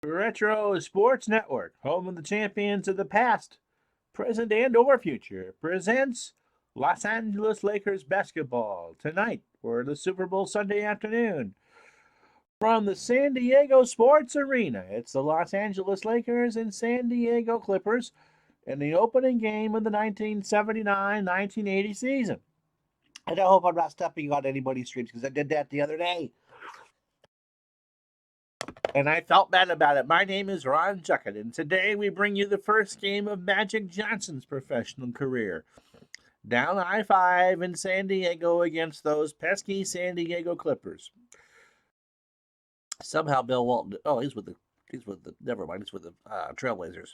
Retro Sports Network, home of the champions of the past, present, and or future, presents Los Angeles Lakers basketball tonight for the Super Bowl Sunday afternoon. From the San Diego Sports Arena, it's the Los Angeles Lakers and San Diego Clippers in the opening game of the 1979-1980 season. And I hope I'm not stepping on anybody's streams because I did that the other day. And I felt bad about it. My name is Ron Juckett, and today we bring you the first game of Magic Johnson's professional career. Down I-5 in San Diego against those pesky San Diego Clippers. Somehow Bill Walton, he's with the Trailblazers.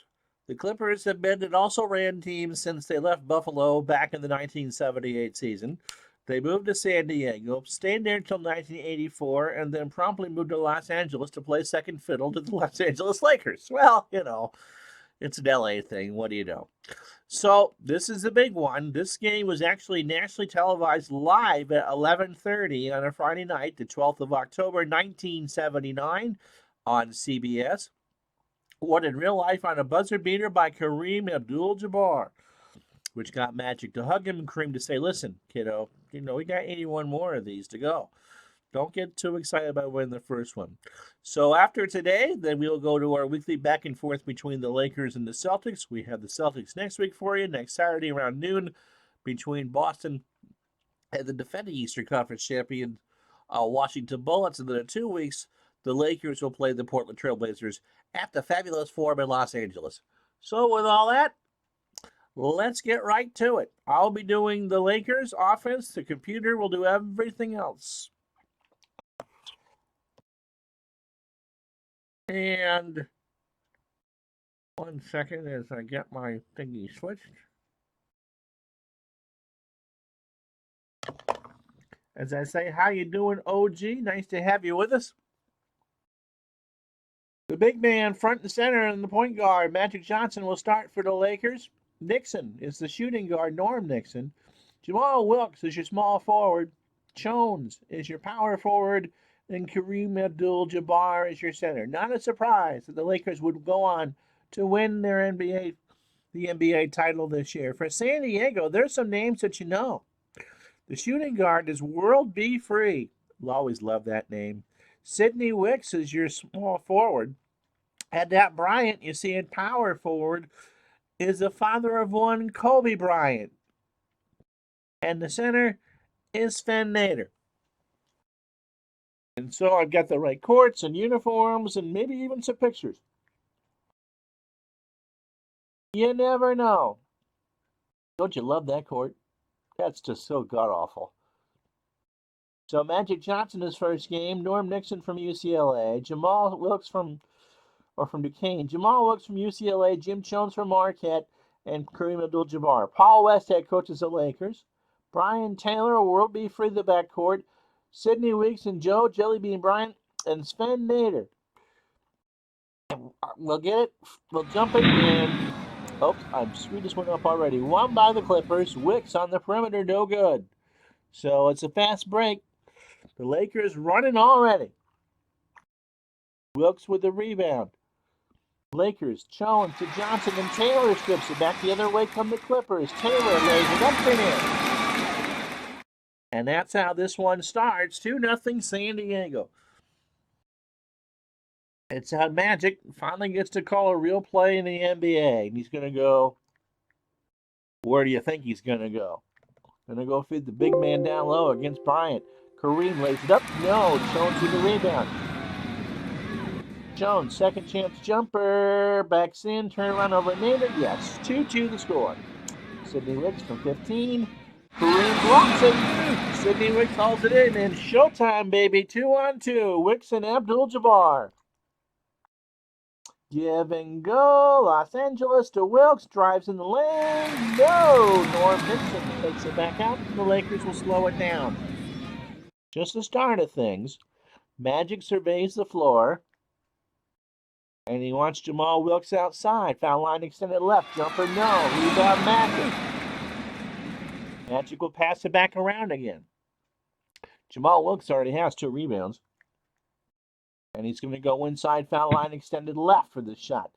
The Clippers have been and also ran teams since they left Buffalo back in the 1978 season. They moved to San Diego, stayed there until 1984, and then promptly moved to Los Angeles to play second fiddle to the Los Angeles Lakers. Well, it's an LA thing. What do you know? So this is the big one. This game was actually nationally televised live at 11:30 on a Friday night, the 12th of October, 1979 on CBS. Won in real life on a buzzer beater by Kareem Abdul-Jabbar, which got Magic to hug him and Kareem to say, listen, kiddo, we got 81 more of these to go. Don't get too excited about winning the first one. So after today, then we'll go to our weekly back and forth between the Lakers and the Celtics. We have the Celtics next week for you, next Saturday around noon, between Boston and the defending Eastern Conference champion Washington Bullets. And then in 2 weeks, the Lakers will play the Portland Trailblazers at the Fabulous Forum in Los Angeles. So with all that, let's get right to it. I'll be doing the Lakers offense. The computer will do everything else. And 1 second as I get my thingy switched. As I say, how you doing, OG? Nice to have you with us. The big man front and center and the point guard, Magic Johnson, will start for the Lakers. Nixon is the shooting guard, Norm Nixon. Jamal Wilkes is your small forward. Jones is your power forward. And Kareem Abdul-Jabbar is your center. Not a surprise that the Lakers would go on to win the NBA title this year. For San Diego, there's some names that you know. The shooting guard is World B. Free. You'll always love that name. Sidney Wicks is your small forward. And that Bryant you see in power forward is the father of one Kobe Bryant. And the center is Sven Nader. And so I've got the right courts and uniforms and maybe even some pictures. You never know. Don't you love that court? That's just so god-awful. So Magic Johnson, his first game. Norm Nixon from UCLA. Jamal Wilkes from Duquesne. Jamal Wilkes from UCLA. Jim Jones from Marquette. And Kareem Abdul-Jabbar. Paul West head coaches the Lakers. Brian Taylor, World B. Free the backcourt. Sidney Weeks and Joe Jellybean Bryant and Sven Nader. We'll get it. We'll jump it in. We just went up already. Won by the Clippers. Wicks on the perimeter, no good. So it's a fast break. The Lakers running already. Wilkes with the rebound. Lakers, Jones to Johnson, and Taylor strips it back the other way. Come the Clippers. Taylor lays it up and in. And that's how this one starts. 2-0 San Diego. It's how Magic finally gets to call a real play in the NBA. And he's going to go, where do you think he's going to go? Going to go feed the big man down low against Bryant. Kareem lays it up. No, Jones with the rebound. Jones, second chance jumper. Backs in, turn around over Nader. Yes, 2-2 the score. Sidney Wicks from 15. Kareem blocks it. Sidney Wicks hauls it in. And showtime, baby. 2-on-2. Wicks and Abdul-Jabbar. Give and go. Los Angeles to Wilkes. Drives in the lane. No. Norm Nixon takes it back out. And the Lakers will slow it down. Just the start of things. Magic surveys the floor. And he wants Jamal Wilkes outside. Foul line extended left. Jumper, no. Rebound, Magic. Magic will pass it back around again. Jamal Wilkes already has 2 rebounds. And he's going to go inside foul line extended left for this shot.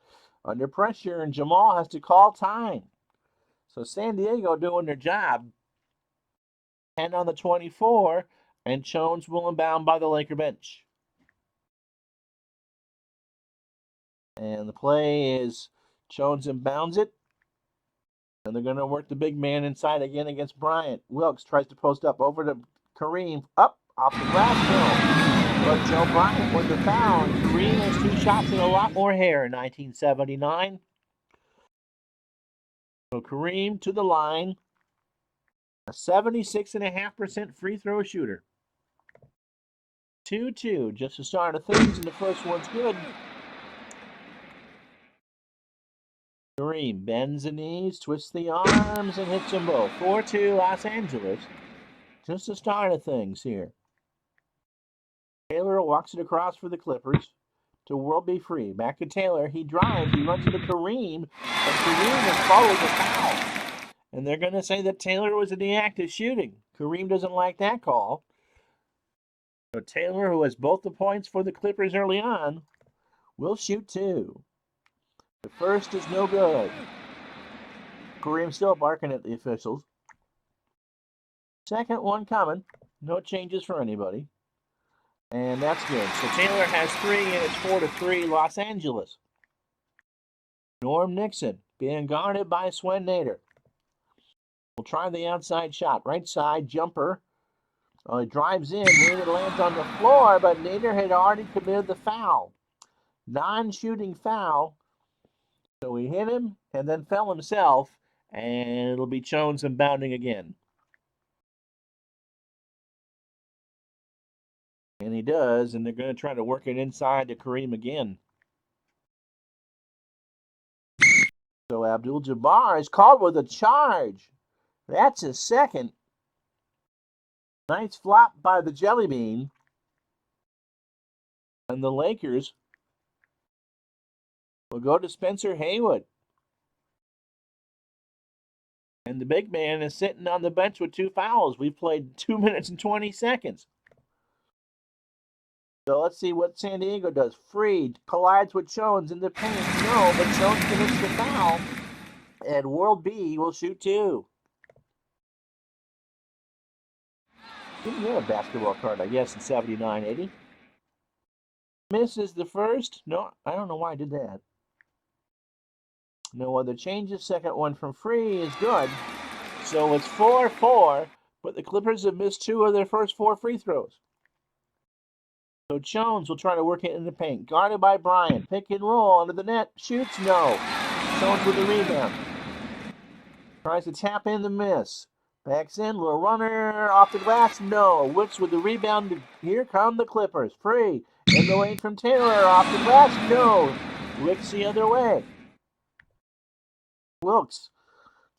Under pressure, and Jamal has to call time. So San Diego doing their job. 10 on the 24, and Jones will inbound by the Laker bench. And the play is Jones inbounds it. And they're going to work the big man inside again against Bryant. Wilkes tries to post up over to Kareem. Up, off the glass, no. But Joe Bryant with the foul. And Kareem has 2 shots and a lot more hair in 1979. So Kareem to the line. A 76.5% free throw shooter. 2-2, just the start of things, and the first one's good. Kareem bends the knees, twists the arms, and hits them both. 4-2 Los Angeles. Just the start of things here. Taylor walks it across for the Clippers to World Be Free. Back to Taylor. He drives. He runs into Kareem, and Kareem has followed the foul. And they're going to say that Taylor was in the act of shooting. Kareem doesn't like that call. So Taylor, who has both the points for the Clippers early on, will shoot 2. The first is no good. Kareem still barking at the officials. Second one coming. No changes for anybody. And that's good. So Taylor has 3, and it's 4-3 Los Angeles. Norm Nixon being guarded by Swen Nader. We'll try the outside shot. Right side jumper. He drives in. Nader lands on the floor, but Nader had already committed the foul. Non-shooting foul. So he hit him and then fell himself, and it'll be Jones inbounding again. And he does, and they're going to try to work it inside to Kareem again. So Abdul-Jabbar is called with a charge. That's his second. Nice flop by the Jelly Bean. And the Lakers will go to Spencer Haywood. And the big man is sitting on the bench with 2 fouls. We've played 2 minutes and 20 seconds. So let's see what San Diego does. Freed collides with Jones in the paint. No, but Jones commits the foul. And World B will shoot 2. Didn't get a basketball card, I guess, in 79-80. Misses the first. No, I don't know why I did that. No other changes. Second one from Free is good. So it's 4-4, but the Clippers have missed 2 of their first 4 free throws. So Jones will try to work it in the paint. Guarded by Bryant. Pick and roll under the net. Shoots. No. Jones with the rebound. Tries to tap in the miss. Backs in. Little runner. Off the glass. No. Wicks with the rebound. Here come the Clippers. Free. In the lane from Taylor. Off the glass. No. Wicks the other way. Wilkes.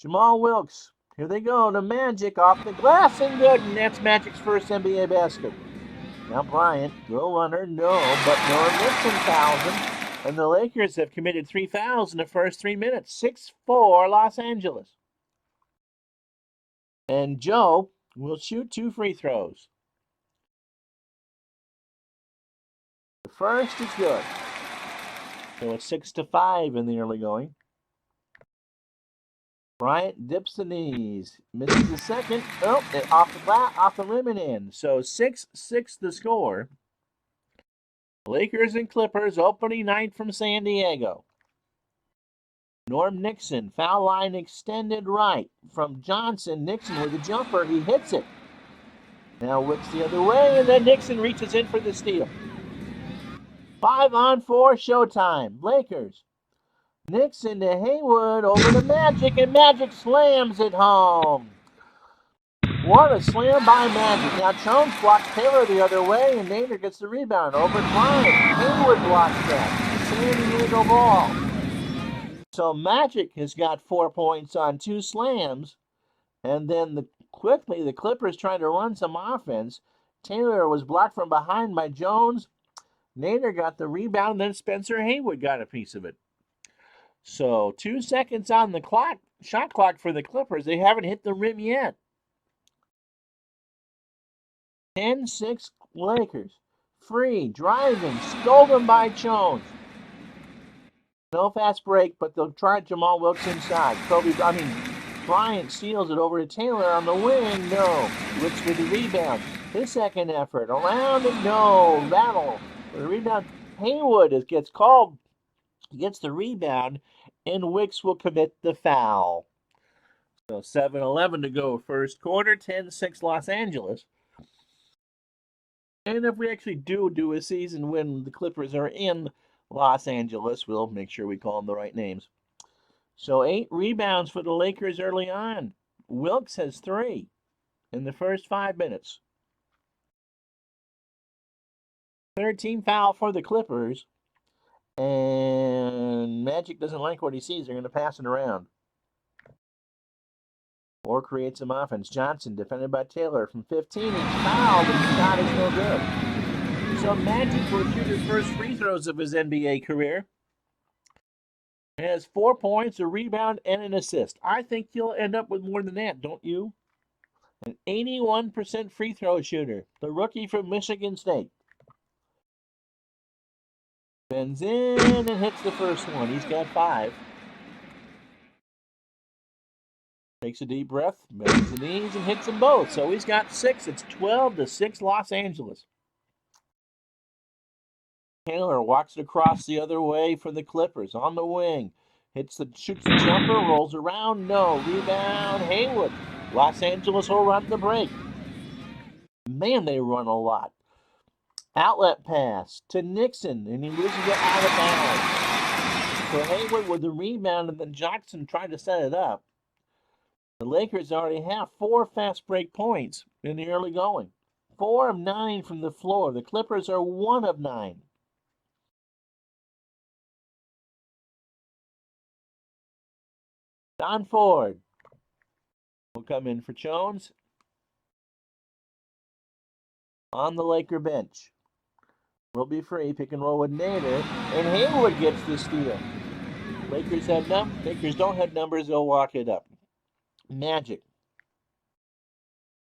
Jamal Wilkes. Here they go. The Magic off the glass and good. And that's Magic's first NBA basket. Now Bryant, little runner, no, but Norm Nixon fouls him. And the Lakers have committed 3 fouls in the first 3 minutes. 6-4 Los Angeles. And Joe will shoot 2 free throws. The first is good. So it's 6-5 in the early going. Bryant dips the knees, misses the second. Oh, and off the rim and in. So 6-6 the score. Lakers and Clippers opening night from San Diego. Norm Nixon, foul line extended right from Johnson. Nixon with a jumper, he hits it. Now whips the other way, and then Nixon reaches in for the steal. 5-on-4 showtime. Lakers. Nixon to Haywood over to Magic, and Magic slams it home. What a slam by Magic. Now Jones blocks Taylor the other way, and Nader gets the rebound over to Bryant. Haywood blocks that. San Diego ball. So Magic has got 4 points on 2 slams, and then quickly the Clippers trying to run some offense. Taylor was blocked from behind by Jones. Nader got the rebound, then Spencer Haywood got a piece of it. So 2 seconds on the clock, shot clock for the Clippers. They haven't hit the rim yet. 10-6 Lakers. free, driving, stolen by Jones. No fast break, but they'll try Jamal Wilkes inside. Bryant steals it over to Taylor on the wing. No. Wilkes with the rebound. His second effort. Around and no. Rattle. For the rebound. Haywood gets called. He gets the rebound, and Wicks will commit the foul. So 7:11 to go, first quarter, 10-6 Los Angeles. And if we actually do a season when the Clippers are in Los Angeles, we'll make sure we call them the right names. So 8 rebounds for the Lakers early on. Wilkes has 3 in the first 5 minutes. 13 foul for the Clippers. And Magic doesn't like what he sees. They're going to pass it around. Or create some offense. Johnson defended by Taylor from 15. He's fouled, but the shot is no good. So Magic will shoot his first free throws of his NBA career. He has 4 points, a rebound, and an assist. I think he'll end up with more than that, don't you? An 81% free throw shooter. The rookie from Michigan State. Bends in and hits the first one. He's got 5. Takes a deep breath, bends the knees, and hits them both. So he's got 6. It's 12-6 Los Angeles. Taylor walks it across the other way for the Clippers on the wing. Shoots the jumper, rolls around, no. Rebound, Haywood. Los Angeles will run the break. Man, they run a lot. Outlet pass to Nixon, and he loses it out of bounds. So Haywood with the rebound, and then Jackson tried to set it up. The Lakers already have 4 fast break points in the early going. 4 of 9 from the floor. The Clippers are 1 of 9. Don Ford will come in for Jones on the Laker bench. Will be free. Pick and roll with Nader, and Haywood gets the steal. Lakers don't have numbers. They'll walk it up. Magic.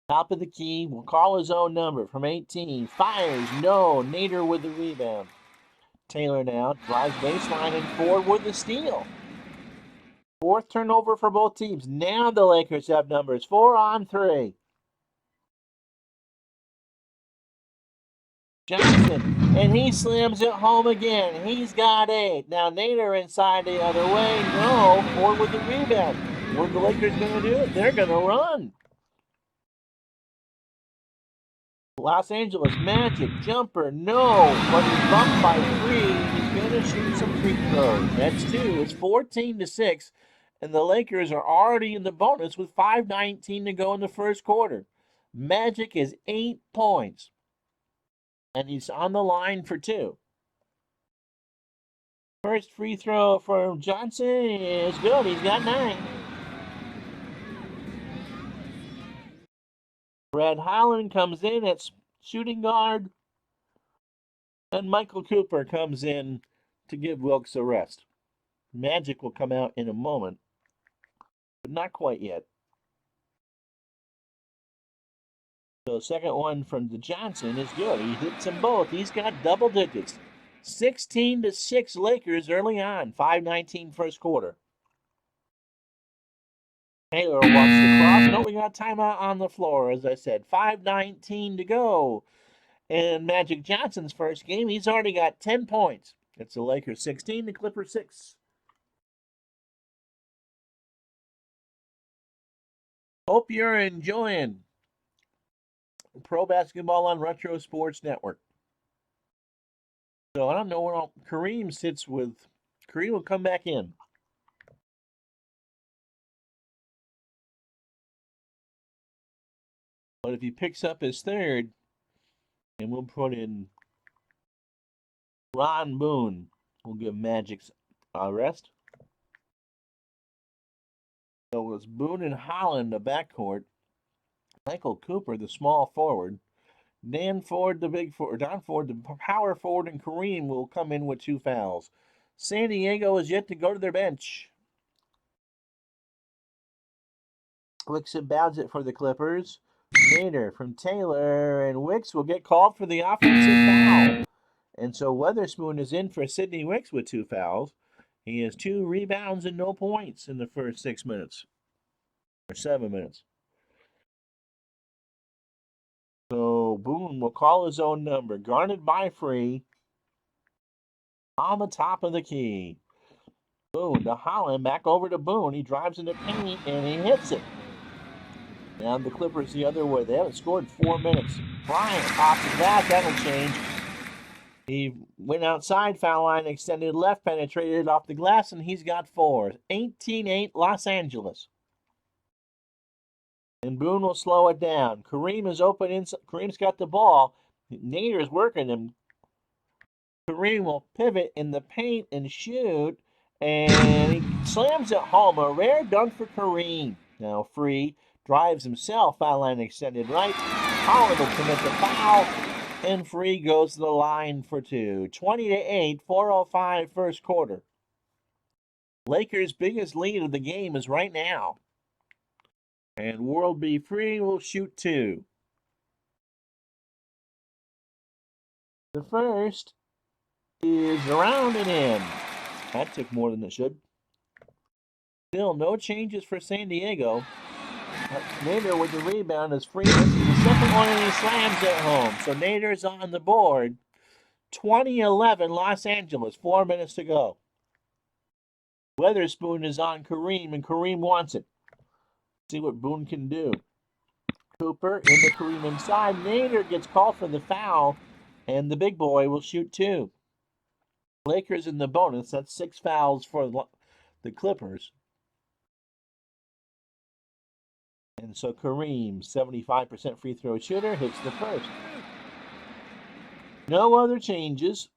Top of the key. Will call his own number from 18. Fires. No. Nader with the rebound. Taylor now drives baseline, and Ford with the steal. 4th turnover for both teams. Now the Lakers have numbers. 4 on 3. Johnson, and he slams it home again. He's got 8. Now Nader inside the other way. No. Ford with the rebound. What are the Lakers going to do? They're going to run. Los Angeles Magic jumper, no, but he's bumped by 3. He's going to shoot some free throws. That's 2. It's 14-6, and the Lakers are already in the bonus with 5:19 to go in the first quarter. Magic is 8 points, and he's on the line for 2. First free throw for Johnson is good. He's got 9. Brad Holland comes in at shooting guard, and Michael Cooper comes in to give Wilkes a rest. Magic will come out in a moment, but not quite yet. So second one from the Johnson is good. He hits them both. He's got double digits. 16-6 Lakers early on. 5:19 first quarter. Taylor wants to cross. No, we got timeout on the floor, as I said. 5:19 to go. And Magic Johnson's first game, he's already got 10 points. It's the Lakers 16, the Clippers 6. Hope you're enjoying pro basketball on Retro Sports Network. So I don't know where Kareem sits with. Kareem will come back in. But if he picks up his third, and we'll put in Ron Boone, we'll give Magic's a rest. So it was Boone and Holland, the backcourt. Michael Cooper, the small forward. Don Ford, the power forward, and Kareem will come in with 2 fouls. San Diego is yet to go to their bench. Wilkes bounds it for the Clippers. Nader from Taylor, and Wicks will get called for the offensive foul. And so Weatherspoon is in for Sidney Wicks with 2 fouls. He has 2 rebounds and no points in the first 6 minutes. Or 7 minutes. So Boone will call his own number. Guarded by Free. On the top of the key. Boone to Holland. Back over to Boone. He drives in the paint and he hits it. Now the Clippers the other way. They haven't scored 4 minutes. Bryant off the glass. That'll change. He went outside, foul line, extended left, penetrated off the glass, and he's got 4. 18-8 Los Angeles. And Boone will slow it down. Kareem is open inside. Kareem's got the ball. Nader is working him. Kareem will pivot in the paint and shoot. And he slams it home. A rare dunk for Kareem. Now Free drives himself. Foul line extended right. Holland will commit the foul. And Free goes to the line for 2. 20-8, 4:05 first quarter. Lakers' biggest lead of the game is right now. And World B. Free will shoot 2. The first is around and in. That took more than it should. Still no changes for San Diego. Nader with the rebound is Free. This is the second one and he slams it home. So Nader's on the board. 20-11 Los Angeles. 4 minutes to go. Weatherspoon is on Kareem and Kareem wants it. See what Boone can do. Cooper into Kareem inside. Nader gets called for the foul and the big boy will shoot 2. Lakers in the bonus. That's 6 fouls for the Clippers. And so Kareem, 75% free throw shooter, hits the first. No other changes.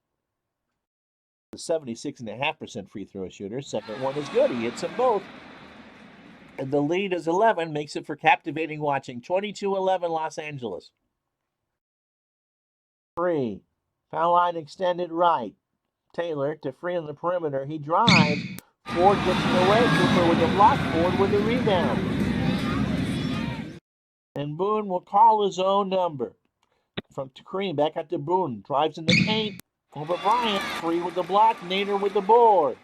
The 76.5% free throw shooter. Second one is good. He hits them both. And the lead is 11. Makes it for captivating watching. 22-11 Los Angeles. Free. Foul line extended right. Taylor to Free on the perimeter. He drives. Ford gets it away. Cooper with the block. Ford with the rebound. And Boone will call his own number. From Kareem, back out to Boone. Drives in the paint. Over Bryant. Free with the block. Nader with the board.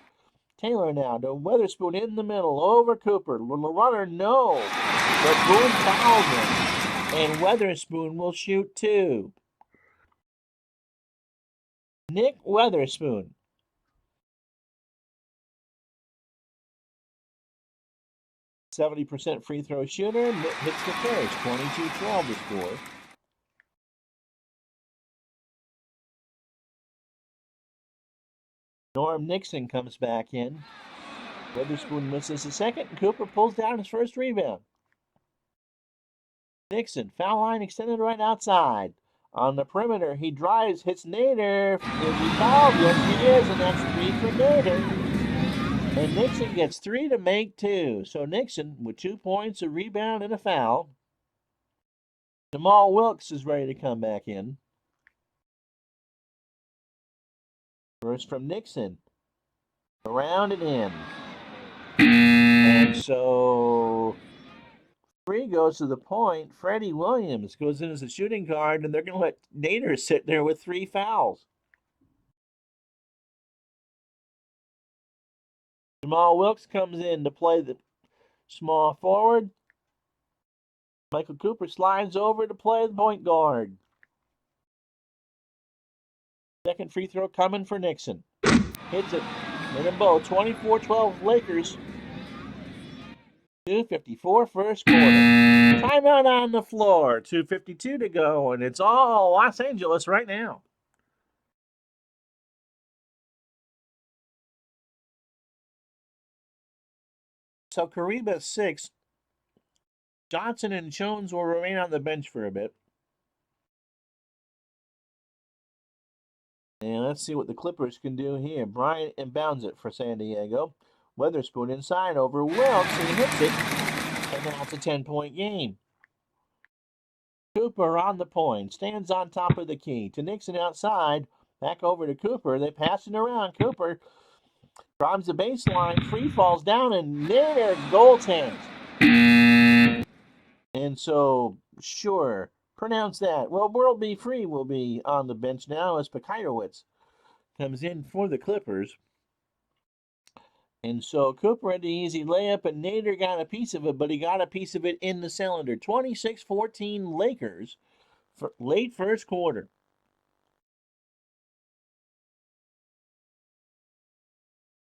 Taylor now to Weatherspoon in the middle. Over Cooper. Little runner, no. But Boone fouls him. And Weatherspoon will shoot 2. Nick Weatherspoon. %70 free throw shooter, hits the first. 22-12 to score. Norm Nixon comes back in. Weatherspoon misses the second. Cooper pulls down his first rebound. Nixon, foul line extended right outside. On the perimeter, he drives, hits Nader. Is he fouled? Yes, he is, and that's 3 for Nader. And Nixon gets 3 to make 2. So Nixon with 2 points, a rebound, and a foul. Jamal Wilkes is ready to come back in. First from Nixon. Around and in. And so Free goes to the point. Freddie Williams goes in as a shooting guard, and they're going to let Nader sit there with 3 fouls. Jamal Wilkes comes in to play the small forward. Michael Cooper slides over to play the point guard. Second free throw coming for Nixon. Hits it. In them both. 24-12 Lakers. 2:54 first quarter. Timeout on the floor. 2:52 to go, and it's all Los Angeles right now. So Kariba 6. Johnson and Jones will remain on the bench for a bit. And let's see what the Clippers can do here. Bryant inbounds it for San Diego. Weatherspoon inside over Wilkes, and he hits it. And now it's a 10-point game. Cooper on the point. Stands on top of the key. To Nixon outside. Back over to Cooper. They pass it around. Cooper drives the baseline. Free falls down, and there goaltends. And so Sure. Pronounce that. Well, World B. Free will be on the bench now as Pekaitowicz comes in for the Clippers. And so Cooper had the easy layup, and Nader got a piece of it, but he got a piece of it in the cylinder. 26-14 Lakers for late first quarter.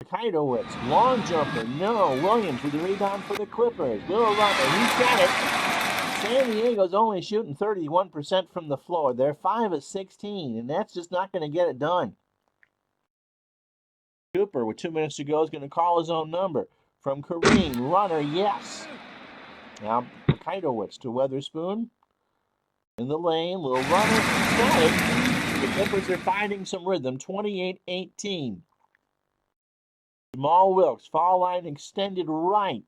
Pekaitowicz, long jumper, no. Williams with the rebound for the Clippers. Little runner, he's got it. San Diego's only shooting 31% from the floor. They're 5 of 16, and that's just not going to get it done. Cooper, with 2 minutes to go, is going to call his own number. From Kareem, runner, yes. Now Pekaitowicz to Weatherspoon. In the lane, little runner, got it. The Clippers are finding some rhythm, 28-18. Jamal Wilkes, foul line extended right.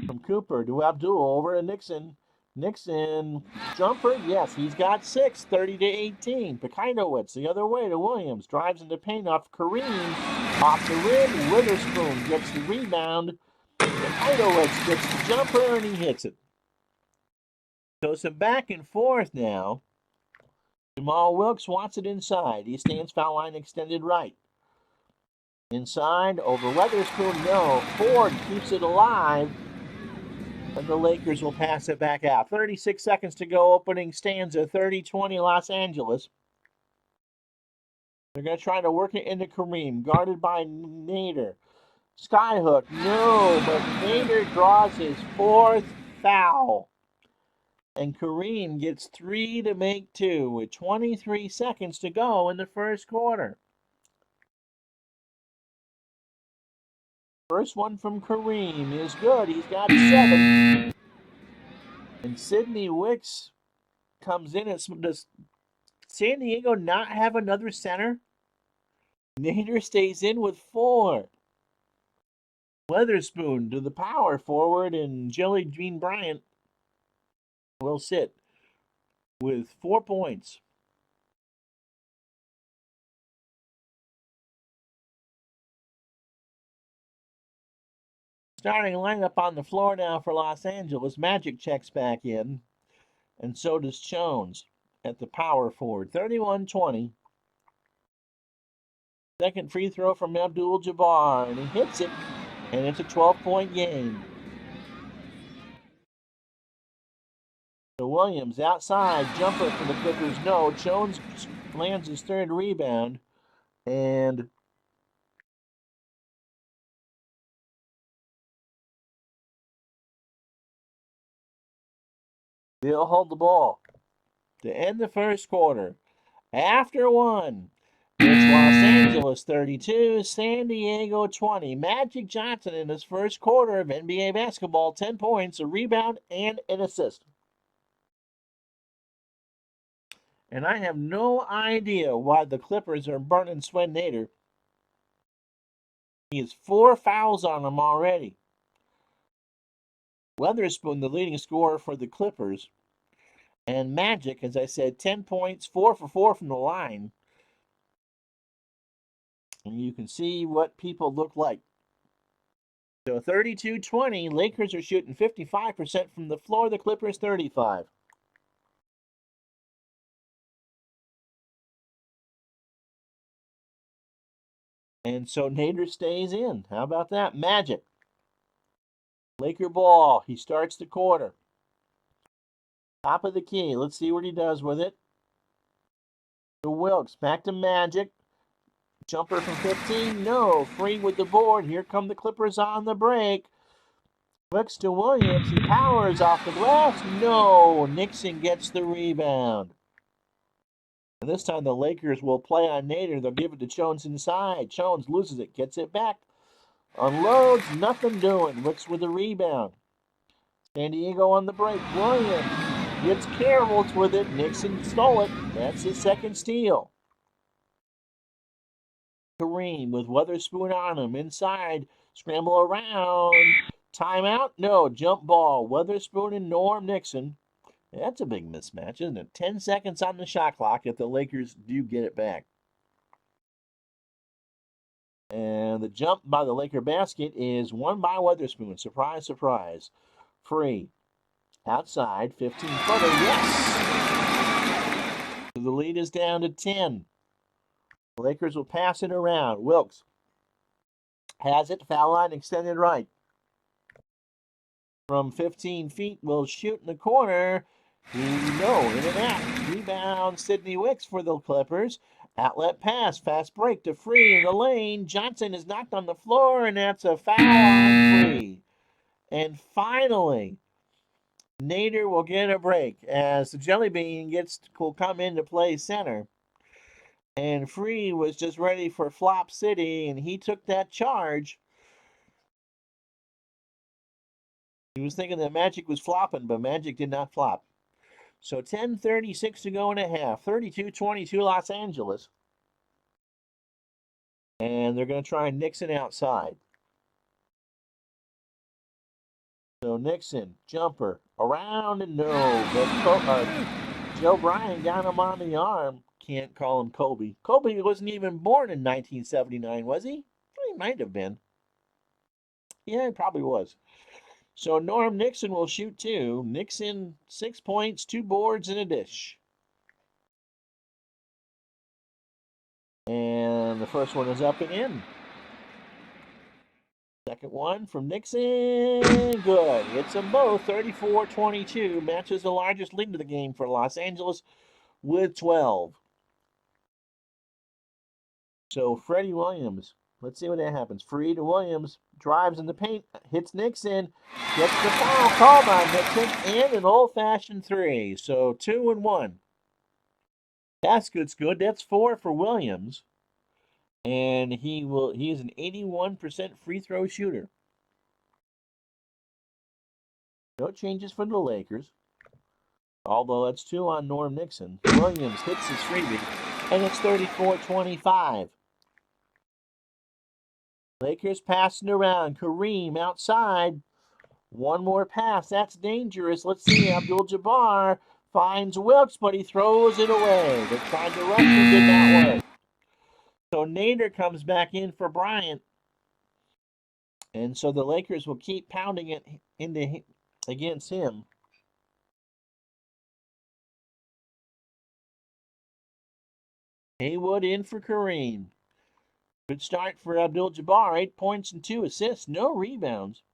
From Cooper to Abdul, over to Nixon. Nixon, jumper, yes, he's got 6, 30-18. Pekaitowicz, the other way to Williams, drives into paint off Kareem. Off the rim, Witherspoon gets the rebound. Pekaitowicz gets the jumper, and he hits it. So some back and forth now. Jamal Wilkes wants it inside. He stands foul line extended right. Inside, over Weatherspoon, no. Ford keeps it alive. And the Lakers will pass it back out. 36 seconds to go, opening stanza, 30-20 Los Angeles. They're going to try to work it into Kareem, guarded by Nader. Skyhook, no, but Nader draws his 4th foul. And Kareem gets 3 to make 2 with 23 seconds to go in the first quarter. First one from Kareem is good. He's got 7. And Sidney Wicks comes in. Does San Diego not have another center? Nader stays in with 4. Weatherspoon to the power forward, and Jelly Bean Bryant will sit with 4 points. Starting lineup on the floor now for Los Angeles. Magic checks back in, and so does Jones at the power forward. 31-20. Second free throw from Abdul-Jabbar, and he hits it, and it's a 12-point game. So Williams outside, jumper for the Clippers, no. Jones lands his 3rd rebound, and they'll hold the ball to end the first quarter. After 1, it's Los Angeles 32, San Diego 20. Magic Johnson in his first quarter of NBA basketball, 10 points, a rebound, and an assist. And I have no idea why the Clippers are burning Swen Nader. He has 4 fouls on him already. Weatherspoon, the leading scorer for the Clippers. And Magic, as I said, 10 points, 4 for 4 from the line. And you can see what people look like. So 32-20, Lakers are shooting 55% from the floor, the Clippers 35%. And so Nader stays in. How about that? Magic. Laker ball. He starts the quarter. Top of the key. Let's see what he does with it. To Wilkes. Back to Magic. Jumper from 15. No. Free with the board. Here come the Clippers on the break. Wilkes to Williams. He powers off the glass. No. Nixon gets the rebound. And this time the Lakers will play on Nader. They'll give it to Jones inside. Jones loses it. Gets it back. Unloads. Nothing doing. Wilkes with the rebound. San Diego on the break. Williams gets Carroll's with it. Nixon stole it. That's his 2nd steal. Kareem with Weatherspoon on him. Inside. Scramble around. Timeout? No. Jump ball. Weatherspoon and Norm Nixon. That's a big mismatch, isn't it? 10 seconds on the shot clock if the Lakers do get it back. And the jump by the Laker basket is won by Weatherspoon. Surprise, surprise. Free. Outside, 15-footer, yes! The lead is down to 10. The Lakers will pass it around. Wilkes has it, foul line extended right. From 15 feet, will shoot in the corner. No, in and out. Rebound, Sidney Wicks for the Clippers. Outlet pass, fast break to Free in the lane. Johnson is knocked on the floor, and that's a foul on Free. And finally, Nader will get a break as the Jelly Bean will come in to play center. And Free was just ready for Flop City, and he took that charge. He was thinking that Magic was flopping, but Magic did not flop. So 10:36 to go in a half. 32-22 Los Angeles. And they're going to try Nixon outside. So Nixon, jumper, around and no. But Joe Bryant got him on the arm. Can't call him Kobe. Kobe wasn't even born in 1979, was he? He might have been. Yeah, he probably was. So Norm Nixon will shoot two. Nixon, 6 points, 2 boards, and a dish. And the first one is up and in. Second one from Nixon. Good. Hits them both. 34-22. Matches the largest lead of the game for Los Angeles with 12. So Freddie Williams. Let's see what that happens. Free to Williams. Drives in the paint. Hits Nixon. Gets the foul called on Nixon. And an old-fashioned three. So 2 and 1. Basket's good. That's 4 for Williams. And he is an 81% free throw shooter. No changes for the Lakers. Although that's 2 on Norm Nixon. Williams hits his freebie, and it's 34-25. Lakers passing around. Kareem outside. One more pass. That's dangerous. Let's see. Abdul-Jabbar finds Wilkes, but he throws it away. They're trying to rush him. Did not work. So Nader comes back in for Bryant. And so the Lakers will keep pounding it against him. Haywood in for Kareem. Good start for Abdul-Jabbar. 8 points and 2 assists. No rebounds.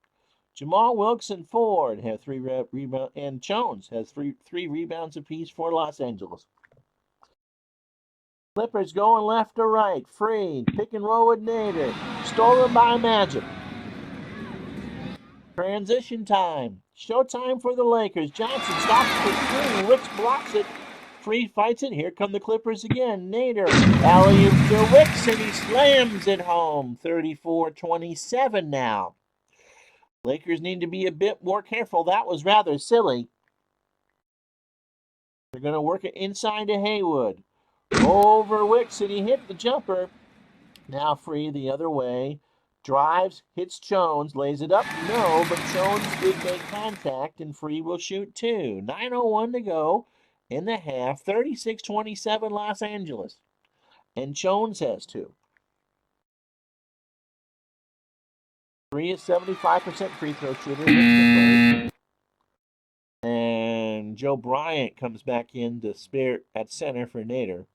Jamal Wilkes and Ford have 3 rebounds. And Jones has three rebounds apiece for Los Angeles. Clippers going left to right. Free. Pick and roll with Nader. Stolen by Magic. Transition time. Showtime for the Lakers. Johnson stops for Free. Wicks blocks it. Free fights it. Here come the Clippers again. Nader. Alley-oop to Wicks, and he slams it home. 34-27 now. Lakers need to be a bit more careful. That was rather silly. They're going to work it inside to Haywood. Over Wicks, and he hit the jumper. Now Free the other way. Drives, hits Jones, lays it up. No, but Jones did make contact, and Free will shoot 2. 9:01 to go in the half. 36-27 Los Angeles. And Jones has 2. Free is 75% free throw shooter. And Joe Bryant comes back in to spare at center for Nader.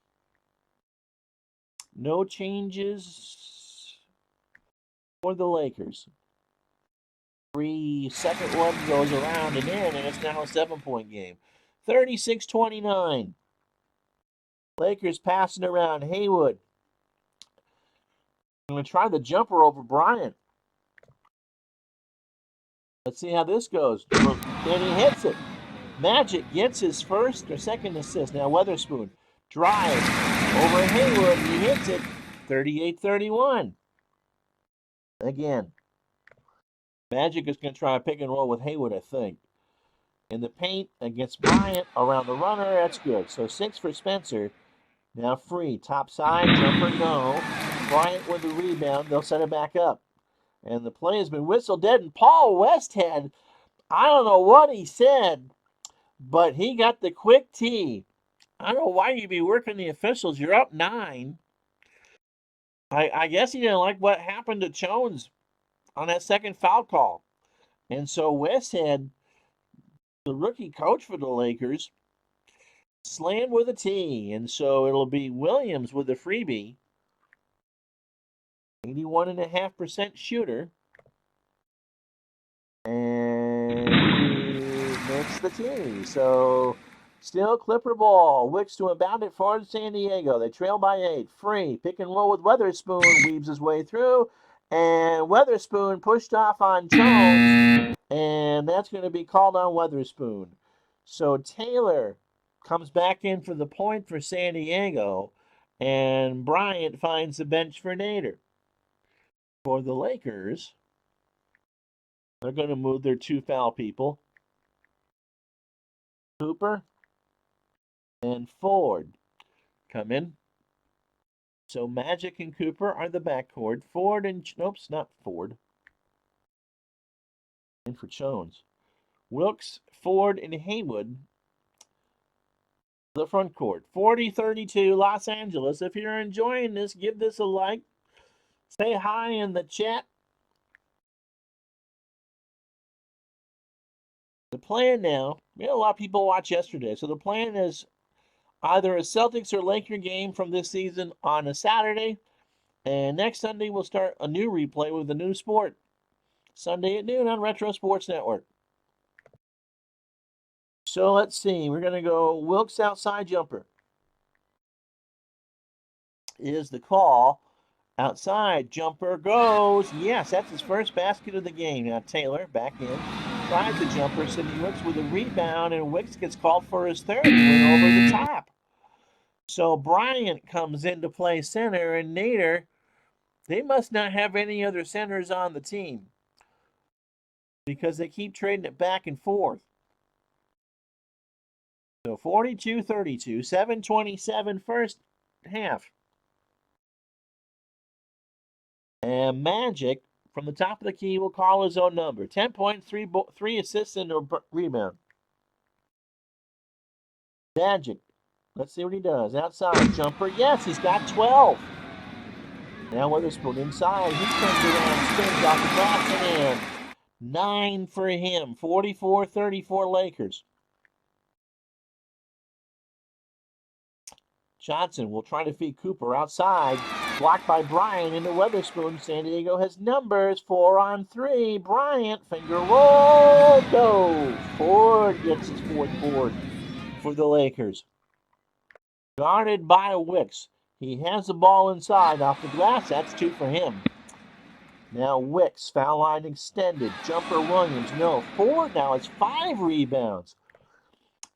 No changes for the Lakers. Free second one goes around and in, and it's now a 7-point game. 36-29. Lakers passing around. Haywood. I'm going to try the jumper over Bryant. Let's see how this goes. And he hits it. Magic gets his first or second assist. Now Weatherspoon drives over Haywood. He hits it. 38-31. Again. Magic is going to try a pick and roll with Haywood, I think. In the paint against Bryant around the runner. That's good. So 6 for Spencer. Now Free. Top side. Jumper no. Bryant with the rebound. They'll set it back up. And the play has been whistled dead. And Paul Westhead, I don't know what he said, but he got the quick tee. I don't know why you'd be working the officials. You're up 9. I guess he didn't like what happened to Jones on that second foul call. And so Westhead The rookie coach for the Lakers slammed with a T, and so it'll be Williams with the freebie. 81.5% shooter. And he makes the T. So still Clipper ball. Wicks to inbound it for San Diego. They trail by 8. Free. Pick and roll with Weatherspoon. Weaves his way through. And Weatherspoon pushed off on Jones. And that's going to be called on Weatherspoon. So Taylor comes back in for the point for San Diego. And Bryant finds the bench for Nader. For the Lakers, they're going to move their 2 foul people. Cooper and Ford come in. So Magic and Cooper are the backcourt. Ford and nope, not Ford. In for Jones. Wilkes, Ford, and Haywood, the front court. 40-32 Los Angeles. If you're enjoying this, give this a like. Say hi in the chat. The plan now, we had a lot of people watch yesterday. So the plan is either a Celtics or Laker game from this season on a Saturday. And next Sunday, we'll start a new replay with a new sport. Sunday at noon on Retro Sports Network. So let's see. We're going to go Wilkes outside jumper. Is the call. Outside jumper goes. Yes, that's his first basket of the game. Now Taylor back in. Tries the jumper. Sidney Wicks with a rebound, and Wicks gets called for his third. He went over the top. So Bryant comes in to play center, and Nader, they must not have any other centers on the team because they keep trading it back and forth. So 42-32, 7:27 first half. And Magic, from the top of the key, will call his own number. 10 points, 3 assists, and a rebound. Magic, let's see what he does. Outside, jumper, yes, he's got 12. Now Weatherspoon inside. He turns around, spins off the glass, and in. 9 for him. 44-34 Lakers. Johnson will try to feed Cooper outside. Blocked by Bryant into Weatherspoon. San Diego has numbers. 4 on 3. Bryant, finger roll, go. Ford gets his 4th board for the Lakers. Guarded by Wicks. He has the ball inside off the glass. That's 2 for him. Now Wicks, foul line extended. Jumper Williams, no. Ford now has 5 rebounds.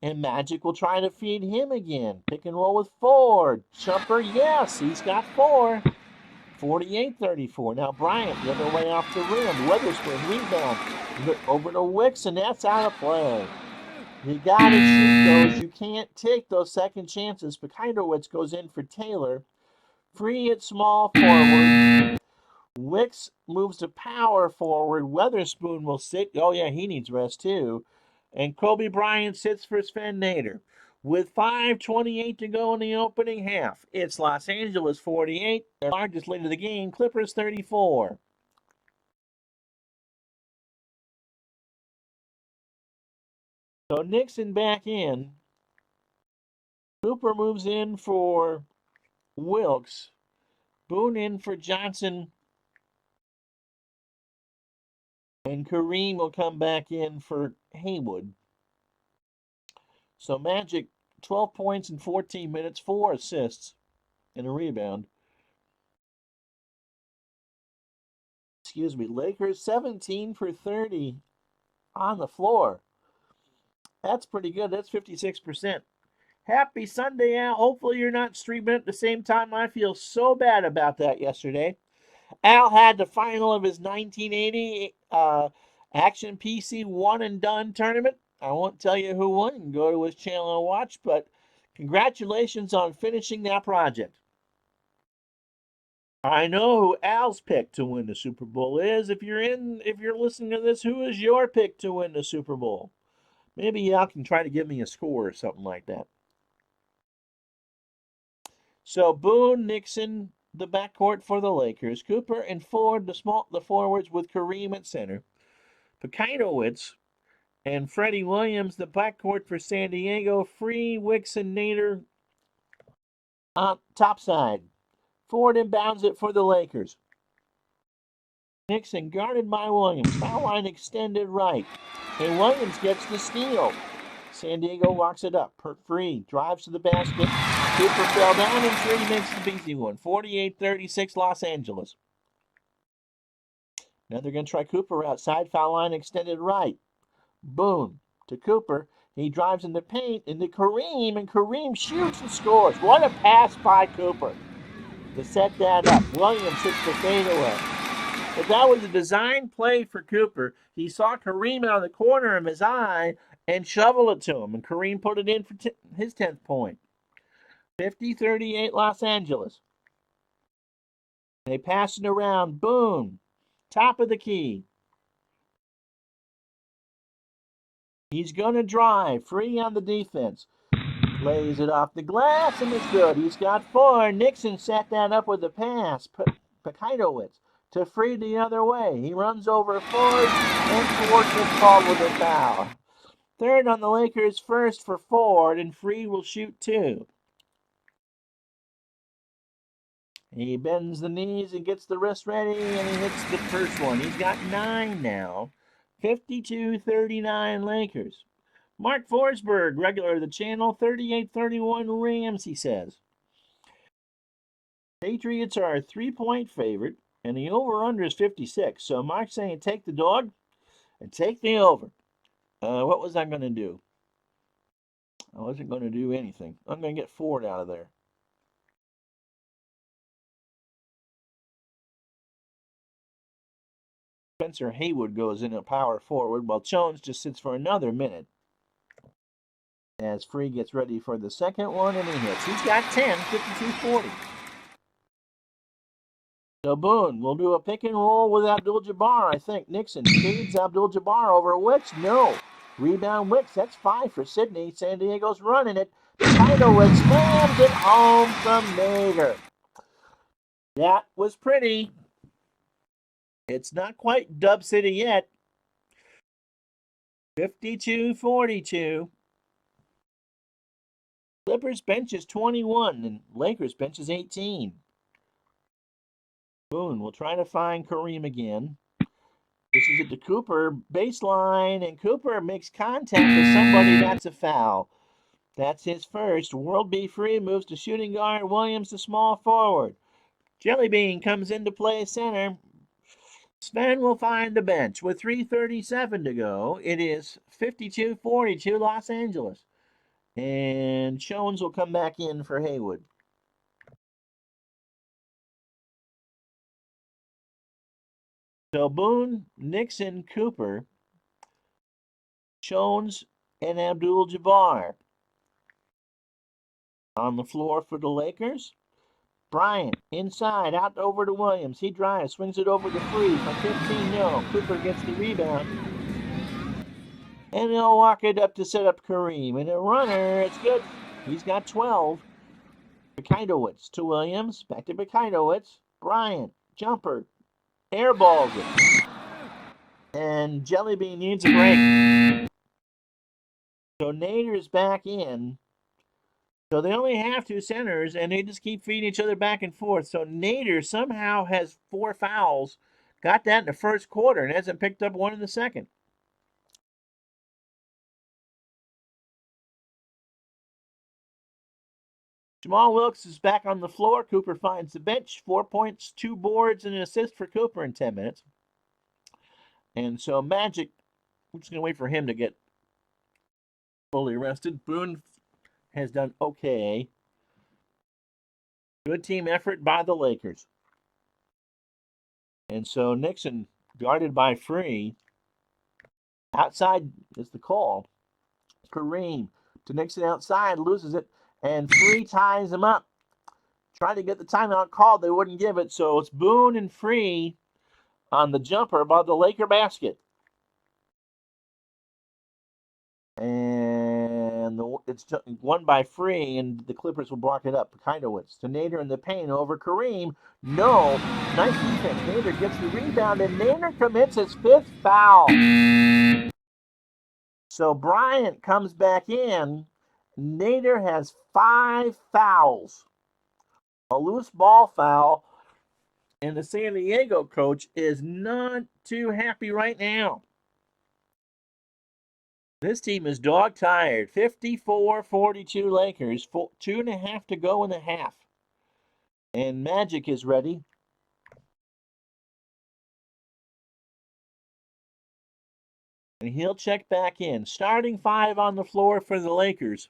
And Magic will try to feed him again. Pick and roll with Ford. Jumper, yes, he's got 4. 48-34. Now Bryant the other way off the rim. Weatherspoon rebound. Over to Wicks, and that's out of play. You got to shoot those. You can't take those second chances. Bekindowitz goes in for Taylor. Free at small forward. Wicks moves to power forward. Weatherspoon will sit. Oh, yeah, he needs rest too. And Kobe Bryant sits for Sven Nader. With 5:28 to go in the opening half, it's Los Angeles 48, their largest lead of the game, Clippers 34. So Nixon back in. Cooper moves in for Wilkes. Boone in for Johnson. And Kareem will come back in for Haywood. So Magic, 12 points in 14 minutes, 4 assists, and a rebound. Excuse me. Lakers, 17 for 30 on the floor. That's pretty good. That's 56%. Happy Sunday, Al. Hopefully you're not streaming at the same time. I feel so bad about that yesterday. Al had the final of his 1980 Action PC One and Done tournament. I won't tell you who won. You can go to his channel and watch, but congratulations on finishing that project. I know who Al's pick to win the Super Bowl is. If you're listening to this, who is your pick to win the Super Bowl? Maybe Al can try to give me a score or something like that. So Boone, Nixon, the backcourt for the Lakers. Cooper and Ford, the forwards with Kareem at center. Bekindowitz And Freddie Williams, the backcourt for San Diego. Free, Wicks, and Nader on top side. Ford inbounds it for the Lakers. Nixon guarded by Williams. Foul line extended right. And Williams gets the steal. San Diego locks it up. Free drives to the basket. Cooper fell down and Free makes the easy one. 48-36 Los Angeles. Now they're going to try Cooper outside. Foul line extended right. Boone to Cooper. He drives in the paint into Kareem, and Kareem shoots and scores. What a pass by Cooper to set that up. Williams hits the fadeaway. But that was a design play for Cooper. He saw Kareem out of the corner of his eye and shoveled it to him, and Kareem put it in for his 10th point. 50-38 Los Angeles. They pass it around. Boone, top of the key. He's going to drive. Free on the defense. Lays it off the glass, and it's good. He's got 4. Nixon set that up with a pass. Pekaitowicz to Free the other way. He runs over Ford, and Ford gets called with a foul. Third on the Lakers, first for Ford, and Free will shoot 2. He bends the knees and gets the wrist ready, and he hits the first one. He's got 9 now. 52-39 Lakers. Mark Forsberg, regular of the channel, 38-31 Rams, he says. Patriots are a 3-point favorite, and the over-under is 56. So Mark's saying take the dog and take the over. What was I going to do? I wasn't going to do anything. I'm going to get Ford out of there. Spencer Haywood goes in at power forward, while Jones just sits for another minute. As Free gets ready for the second one, and he hits. He's got 10, 52-40. So Boone will do a pick and roll with Abdul-Jabbar, I think. Nixon feeds Abdul-Jabbar over Wicks. No. Rebound Wicks. That's 5 for Sydney. San Diego's running it. Pekaitowicz slams it home from Nader. That was pretty. It's not quite Dub City yet. 52-42. Clippers bench is 21 and Lakers bench is 18. Boone will try to find Kareem again. This is it to Cooper, baseline, and Cooper makes contact with somebody. That's a foul. That's his first. World B. Free moves to shooting guard. Williams to small forward. Jellybean comes into play center. Sven will find the bench with 3:37 to go. It is 52-42 Los Angeles. And Jones will come back in for Haywood. So Boone, Nixon, Cooper, Jones, and Abdul-Jabbar. On the floor for the Lakers. Bryant, inside, out over to Williams. He drives, swings it over to Free from 15. No, Cooper gets the rebound. And he'll walk it up to set up Kareem. And a runner, it's good. He's got 12. Pekaitowicz to Williams. Back to Pekaitowicz. Bryant, jumper. Airballs it. And Jellybean needs a break. So Nader's back in. So they only have 2 centers, and they just keep feeding each other back and forth. So Nader somehow has 4 fouls. Got that in the first quarter and hasn't picked up one in the second. Jamal Wilkes is back on the floor. Cooper finds the bench. 4 points, 2 boards, and an assist for Cooper in 10 minutes. And so Magic, we're just going to wait for him to get fully rested. Boone has done okay. Good team effort by the Lakers. And so Nixon, guarded by Free. Outside is the call. Kareem to Nixon outside, loses it, and Free ties him up. Tried to get the timeout called, they wouldn't give it, so it's Boone and Free on the jumper above the Laker basket. And it's won by Free, and the Clippers will block it up. Pekaitowicz to Nader in the paint over Kareem. No. Nice defense. Nader gets the rebound, and Nader commits his 5th foul. So Bryant comes back in. Nader has 5 fouls. A loose ball foul. And the San Diego coach is not too happy right now. This team is dog tired. 54-42 Lakers. 2.5 to go in the half. And Magic is ready. And he'll check back in. Starting 5 on the floor for the Lakers.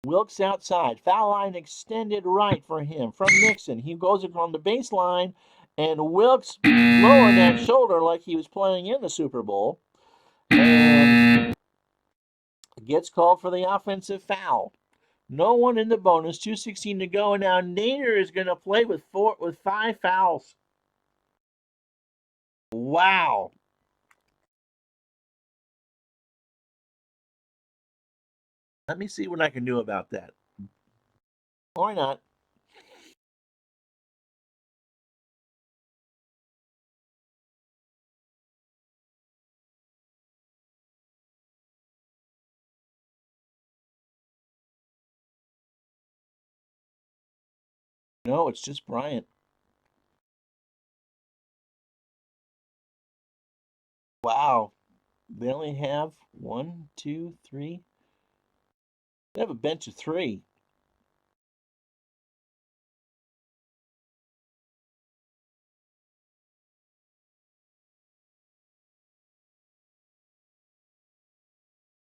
Wilkes outside. Foul line extended right for him from Nixon. He goes on the baseline, and Wilkes lowering that shoulder like he was playing in the Super Bowl. And gets called for the offensive foul. No one in the bonus. 2:16 to go. And now Nader is going to play with 5 fouls. Wow. Let me see what I can do about that. Or not. No, it's just Bryant. Wow. They only have 1, 2, 3. They have a bench of 3.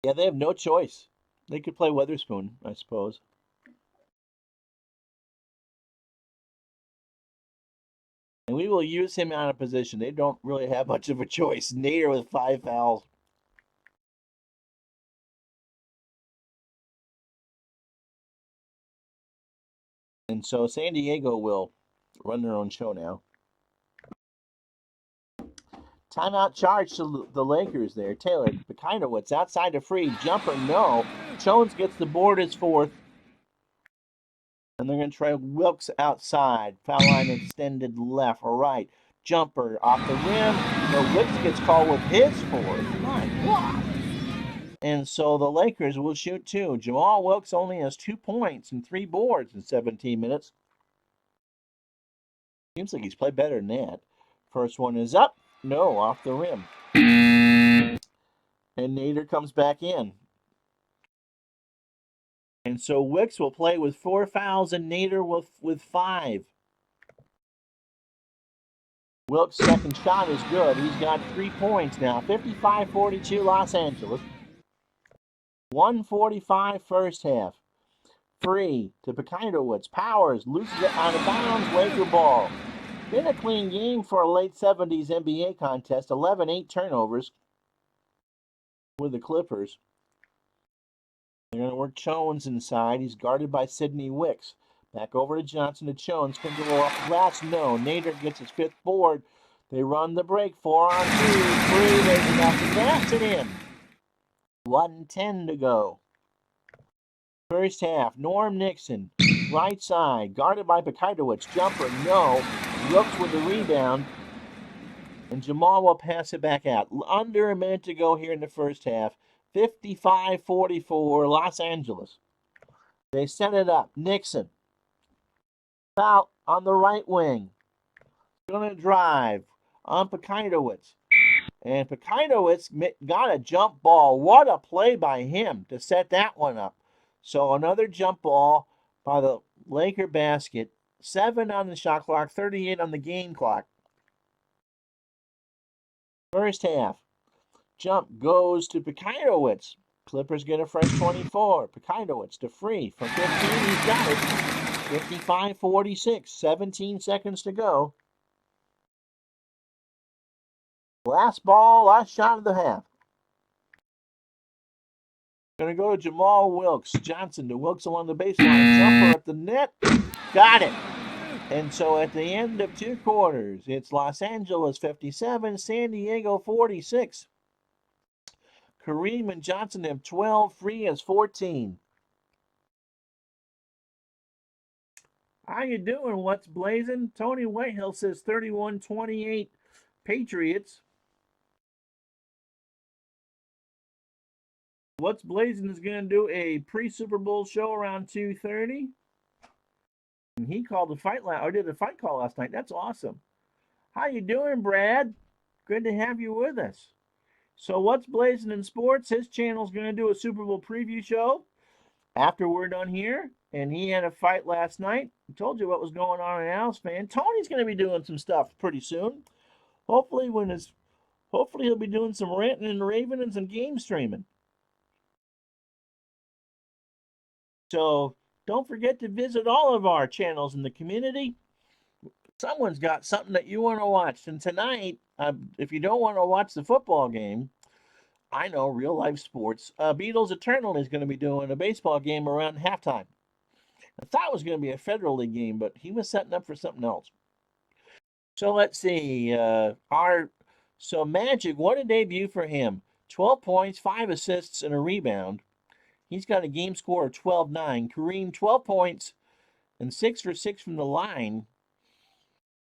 Yeah, they have no choice. They could play Weatherspoon, I suppose. And we will use him out of position. They don't really have much of a choice. Nader with 5 fouls. And so San Diego will run their own show now. Timeout charge to the Lakers there. Taylor Bekindowitz outside to free. Jumper, no. Jones gets the board as 4th. And they're going to try Wilkes outside. Foul line extended left or right. Jumper off the rim. No, Wilkes gets called with his 4th. My God. And so the Lakers will shoot 2. Jamal Wilkes only has 2 points and 3 boards in 17 minutes. Seems like he's played better than that. First one is up. No, off the rim. And Nader comes back in. And so Wicks will play with 4 fouls and Nader with 5. Wilkes' second shot is good. He's got 3 points now. 55-42 Los Angeles. 1:45 first half. Free to Bekindowitz. Powers loses it out of bounds. Laker ball. Been a clean game for a late 70s NBA contest. 11-8 turnovers with the Clippers. They're going to work Jones inside. He's guarded by Sidney Wicks. Back over to Johnson to Jones. Can go off glass. No. Nader gets his 5th board. They run the break. 4 on 2. Free. There's enough. And that's it in. 1:10 to go. First half. Norm Nixon. Right side. Guarded by Bekindowitz. Jumper. No. Wilkes with the rebound. And Jamal will pass it back out. Under a minute to go here in the first half. 55-44 Los Angeles. They set it up. Nixon. Foul on the right wing. Going to drive on Bekindowitz. And Bekindowitz got a jump ball. What a play by him to set that one up. So another jump ball by the Laker basket. 7 on the shot clock, 38 on the game clock. First half. Jump goes to Bekindowitz. Clippers get a fresh 24. Bekindowitz to free from 15. He's got it. 55-46. 17 seconds to go. Last ball, last shot of the half. Going to go to Jamal Wilkes. Johnson to Wilkes along the baseline. Jumper at the net. Got it. And so at the end of 2 quarters, it's Los Angeles 57, San Diego 46. Kareem and Johnson have 12. Free has 14. How you doing? What's blazing? Tony Whitehill says 31-28 Patriots. What's Blazing is going to do a pre-Super Bowl show around 2:30. And he called a fight or did a fight call last night. That's awesome. How you doing, Brad? Good to have you with us. So What's Blazing in Sports? His channel's going to do a Super Bowl preview show after we're done here. And he had a fight last night. I told you what was going on in Al's fan. Tony's going to be doing some stuff pretty soon. Hopefully he'll be doing some ranting and raving and some game streaming. So don't forget to visit all of our channels in the community. Someone's got something that you want to watch. And tonight, if you don't want to watch the football game, I know, real life sports, Beatles Eternal is going to be doing a baseball game around halftime. I thought it was going to be a Federal League game, but he was setting up for something else. So let's see. Magic, what a debut for him. 12 points, 5 assists, and a rebound. He's got a game score of 12-9. Kareem, 12 points and 6 for 6 from the line.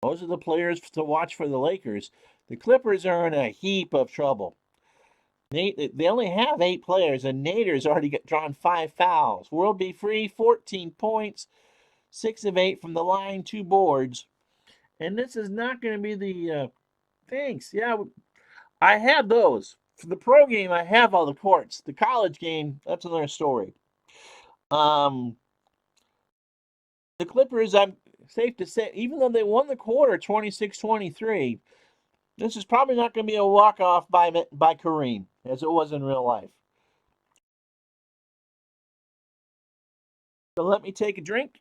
Those are the players to watch for the Lakers. The Clippers are in a heap of trouble. They only have 8 players, and Nader's already drawn 5 fouls. World Be Free, 14 points, 6 of 8 from the line, 2 boards. And this is not going to be the thanks. Yeah, I have those. For the pro game, I have all the courts. The college game, that's another story. The Clippers, I'm safe to say, even though they won the quarter 26-23, this is probably not going to be a walk-off by Kareem, as it was in real life. So let me take a drink.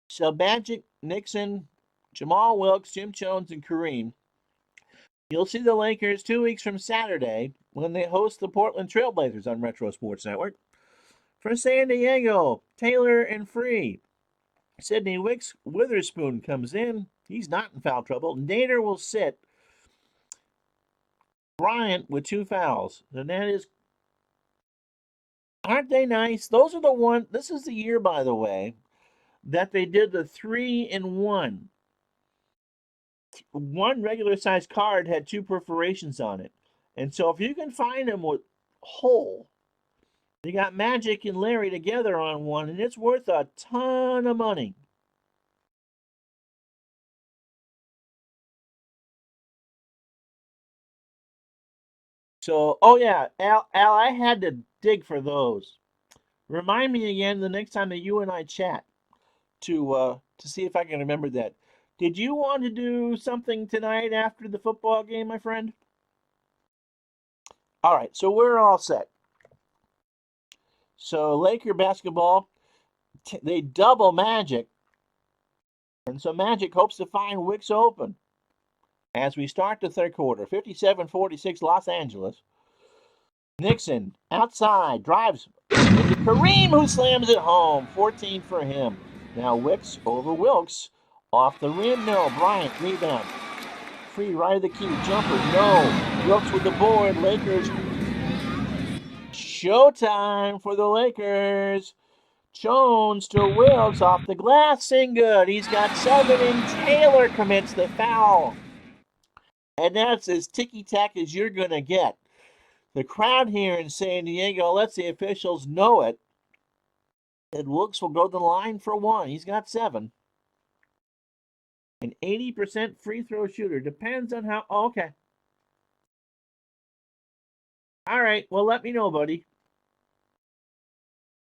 So Magic, Nixon, Jamal Wilkes, Jim Jones, and Kareem. You'll see the Lakers 2 weeks from Saturday when they host the Portland Trailblazers on Retro Sports Network. For San Diego, Taylor and Free. Sidney Witherspoon comes in. He's not in foul trouble. Nader will sit. Bryant with 2 fouls. And that is, aren't they nice? Those are the one. This is the year, by the way, that they did the 3-in-1. One regular sized card had 2 perforations on it. And so if you can find them with whole, you got Magic and Larry together on one, and it's worth a ton of money. So, oh yeah, Al, I had to dig for those. Remind me again the next time that you and I chat to see if I can remember that. Did you want to do something tonight after the football game, my friend? All right, so we're all set. So Laker basketball, they double Magic, and so Magic hopes to find Wicks open as we start the third quarter. 57-46 Los Angeles. Nixon outside drives into Kareem, who slams it home. 14 for him. Now Wicks over Wilkes. Off the rim, no. Bryant, rebound. Free, right of the key. Jumper, no. Wilkes with the board. Lakers. Showtime for the Lakers. Jones to Wilkes off the glass. Sing good. He's got 7, and Taylor commits the foul. And that's as ticky-tack as you're going to get. The crowd here in San Diego lets the officials know it. And Wilkes will go to the line for 1. He's got 7. An 80% free throw shooter. Depends on how. Oh, okay. All right. Well, let me know, buddy.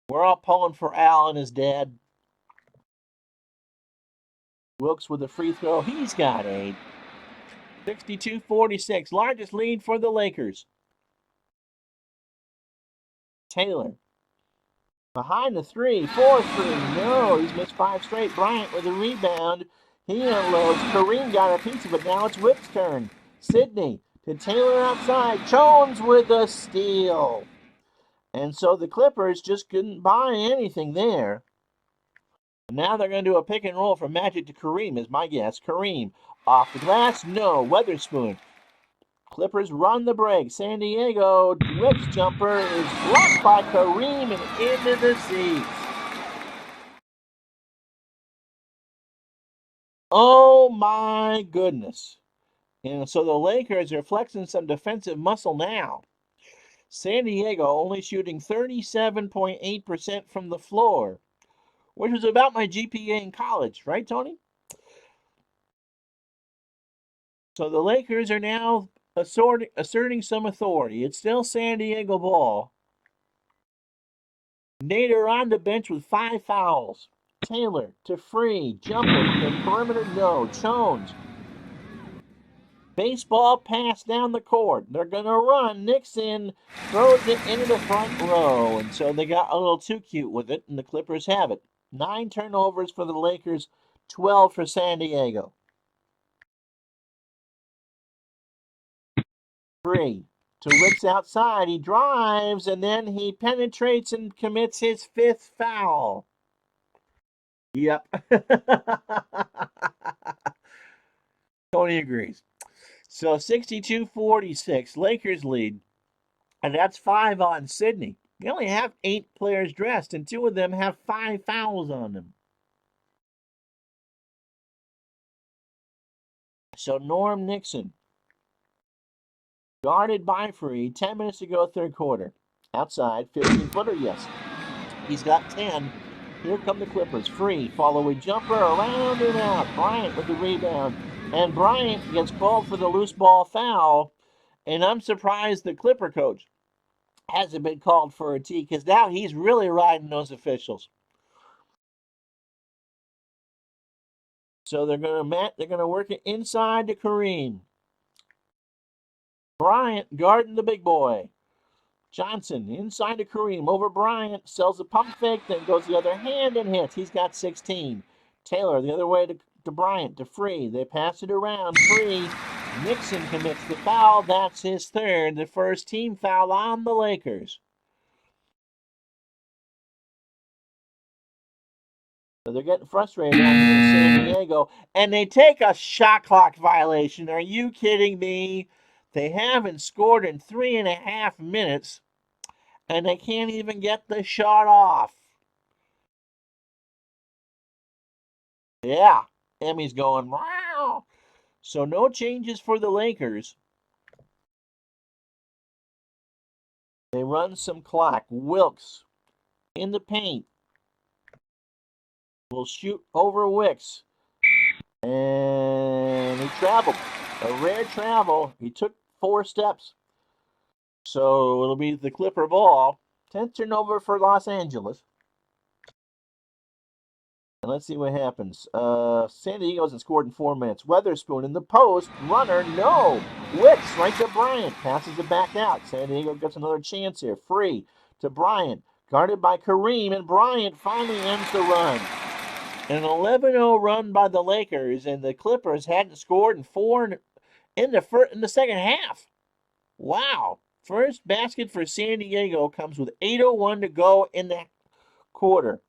We're all pulling for Al and his dad. Wilkes with a free throw. He's got 8. 62-46. Largest lead for the Lakers. Taylor. Behind the 3. 4-3. No, he's missed 5 straight. Bryant with a rebound. He unloads. Kareem got a piece of it. Now it's Wick's turn. Sidney to Taylor outside. Jones with a steal. And so the Clippers just couldn't buy anything there. Now they're going to do a pick and roll from Magic to Kareem, is my guess. Kareem off the glass. No. Witherspoon. Clippers run the break. San Diego. Wick's jumper is blocked by Kareem and into the seats. Oh my goodness. And so the Lakers are flexing some defensive muscle now. San Diego only shooting 37.8% from the floor, which was about my GPA in college, right, Tony? So the Lakers are now asserting some authority. It's still San Diego ball. Nader on the bench with 5 fouls. Taylor to free, jumper, and perimeter no. Jones. Baseball pass down the court. They're going to run. Nixon throws it into the front row. And so they got a little too cute with it, and the Clippers have it. 9 turnovers for the Lakers, 12 for San Diego. Free to Wicks outside. He drives, and then he penetrates and commits his 5th foul. Yep. Tony agrees. So 62-46, Lakers lead. And that's 5 on Sydney. They only have 8 players dressed, and 2 of them have 5 fouls on them. So Norm Nixon, guarded by Free, 10 minutes to go, third quarter. Outside, 15-footer, yes. He's got 10. Here come the Clippers. Free, follow a jumper, around and out. Bryant with the rebound. And Bryant gets called for the loose ball foul. And I'm surprised the Clipper coach hasn't been called for a tee, because now he's really riding those officials. So they're gonna work it inside to Kareem. Bryant guarding the big boy. Johnson inside to Kareem over Bryant, sells a pump fake, then goes the other hand and hits. He's got 16. Taylor the other way to Bryant to Free. They pass it around. Free. Nixon commits the foul. That's his 3rd, the first team foul on the Lakers. So they're getting frustrated down here in San Diego, and they take a shot clock violation. Are you kidding me? They haven't scored in 3.5 minutes, and they can't even get the shot off. Yeah, Emmy's going, wow. So no changes for the Lakers. They run some clock. Wilkes in the paint. Will shoot over Wicks. And he traveled. A rare travel. He took 4 steps. So it'll be the Clipper ball. 10th turnover for Los Angeles. And let's see what happens. San Diego hasn't scored in 4 minutes. Weatherspoon in the post. Runner, no. Wicks right to Bryant. Passes it back out. San Diego gets another chance here. Free to Bryant. Guarded by Kareem. And Bryant finally ends the run. An 11-0 run by the Lakers. And the Clippers hadn't scored in 4 in the second half. Wow. First basket for San Diego comes with 8:01 to go in the quarter.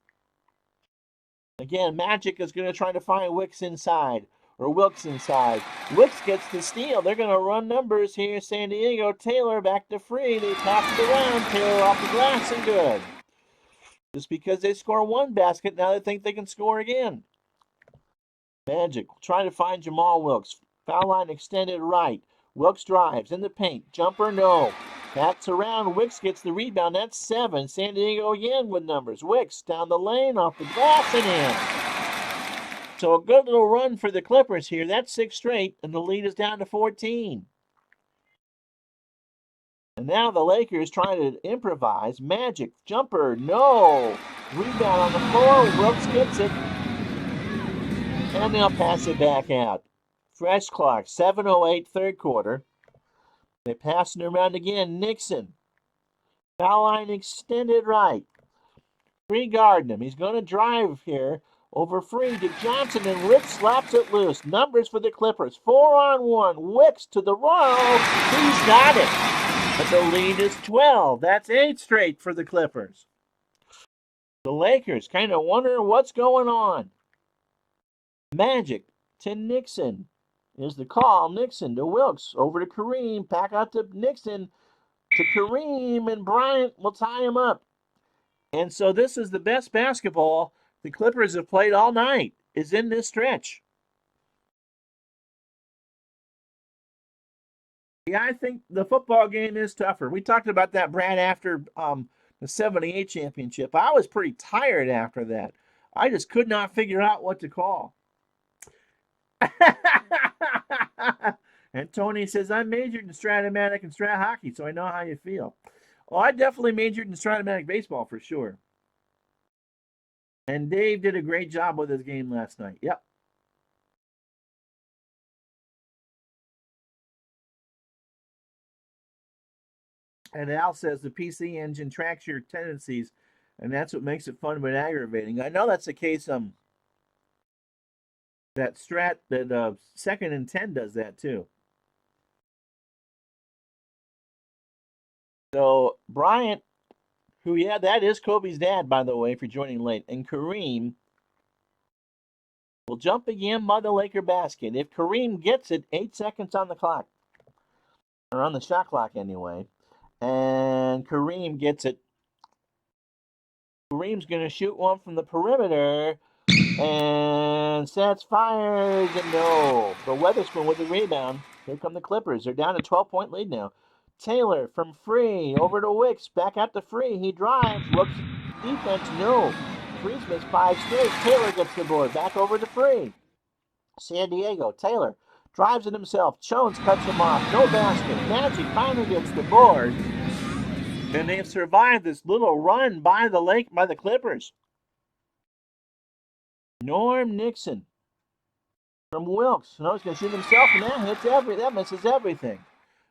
Again, Magic is going to try to find Wicks inside, or Wilkes inside. Wicks gets the steal. They're going to run numbers here. San Diego, Taylor back to Free. They pass it around. Taylor off the glass and good. Just because they score 1 basket, now they think they can score again. Magic trying to find Jamal Wilkes. Foul line extended right. Wilkes drives in the paint. Jumper, no. Bats around. Wicks gets the rebound. That's 7. San Diego again with numbers. Wicks down the lane, off the glass, and in. So a good little run for the Clippers here. That's 6 straight, and the lead is down to 14. And now the Lakers trying to improvise. Magic, jumper, no. Rebound on the floor. Wilkes gets it. And they'll pass it back out. Fresh clock, 7:08, third quarter. They pass it around again. Nixon. Foul line extended right. Free guarding him. He's going to drive here over Free to Johnson, and Wicks slaps it loose. Numbers for the Clippers. 4-on-1. Wicks to the row. He's got it. But the lead is 12. That's 8 straight for the Clippers. The Lakers kind of wonder what's going on. Magic to Nixon. Here's the call. Nixon to Wilkes. Over to Kareem. Back out to Nixon. To Kareem. And Bryant will tie him up. And so this is the best basketball the Clippers have played all night. Is in this stretch. Yeah, I think the football game is tougher. We talked about that, Brad, after the 78 championship. I was pretty tired after that. I just could not figure out what to call. And Tony says, I majored in Stratomatic and Strat Hockey, so I know how you feel. Well, I definitely majored in Stratomatic baseball for sure. And Dave did a great job with his game last night. Yep. And Al says the PC engine tracks your tendencies, and that's what makes it fun but aggravating. I know that's the case. That Strat, that Second and 10 does that too. So Bryant, who that is Kobe's dad, by the way, if you're joining late, and Kareem will jump again by the Laker basket. If Kareem gets it, 8 seconds on the clock, or on the shot clock anyway, and Kareem gets it. Kareem's going to shoot one from the perimeter, and sets fires, and no. The Weatherspoon with the rebound. Here come the Clippers. They're down a 12-point lead now. Taylor from free, over to Wicks, back out to free. He drives, looks defense, no. Free's missed 5 straight. Taylor gets the board, back over to free. San Diego, Taylor drives it himself. Jones cuts him off, no basket. Magic finally gets the board. And they've survived this little run by the Clippers. Norm Nixon from Wilkes. No, he's going to shoot himself, and that misses everything.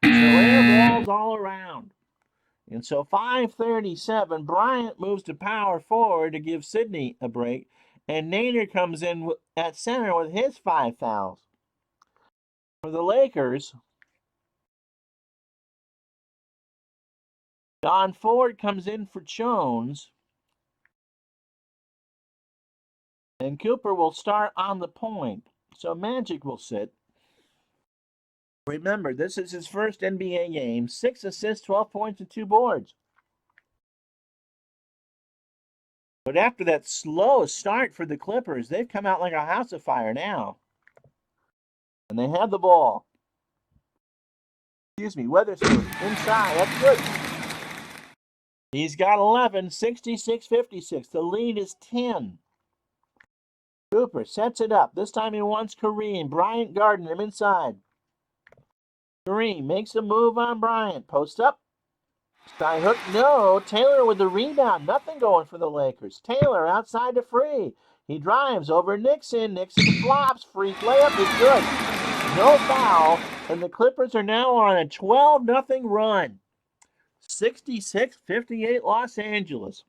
So air balls all around. And so 5:37, Bryant moves to power forward to give Sidney a break, and Nader comes in at center with his 5 fouls. For the Lakers, Don Ford comes in for Jones, and Cooper will start on the point. So Magic will sit. Remember, this is his first NBA game. 6 assists, 12 points, and 2 boards. But after that slow start for the Clippers, they've come out like a house of fire now. And they have the ball. Excuse me, Weatherspoon inside. That's good. He's got 11, 66-56. The lead is 10. Cooper sets it up. This time he wants Kareem. Bryant guarding him inside. Kareem makes a move on Bryant. Post up. Sky hook, no. Taylor with the rebound. Nothing going for the Lakers. Taylor outside to free. He drives over Nixon. Nixon flops. Free layup is good. No foul. And the Clippers are now on a 12-0 run. 66-58 Los Angeles.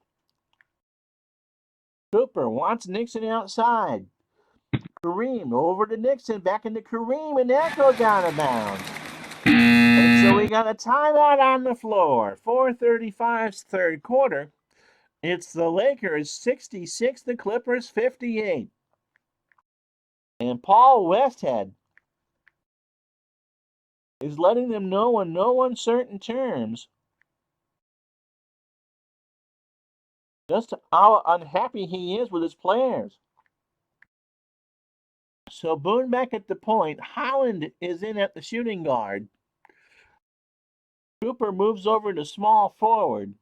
Cooper wants Nixon outside. Kareem over to Nixon. Back into Kareem. And that goes out of bounds. And so we got a timeout on the floor. 4:35's third quarter. It's the Lakers 66, the Clippers 58. And Paul Westhead is letting them know in no uncertain terms just how unhappy he is with his players. So Boone back at the point. Holland is in at the shooting guard. Cooper moves over to small forward.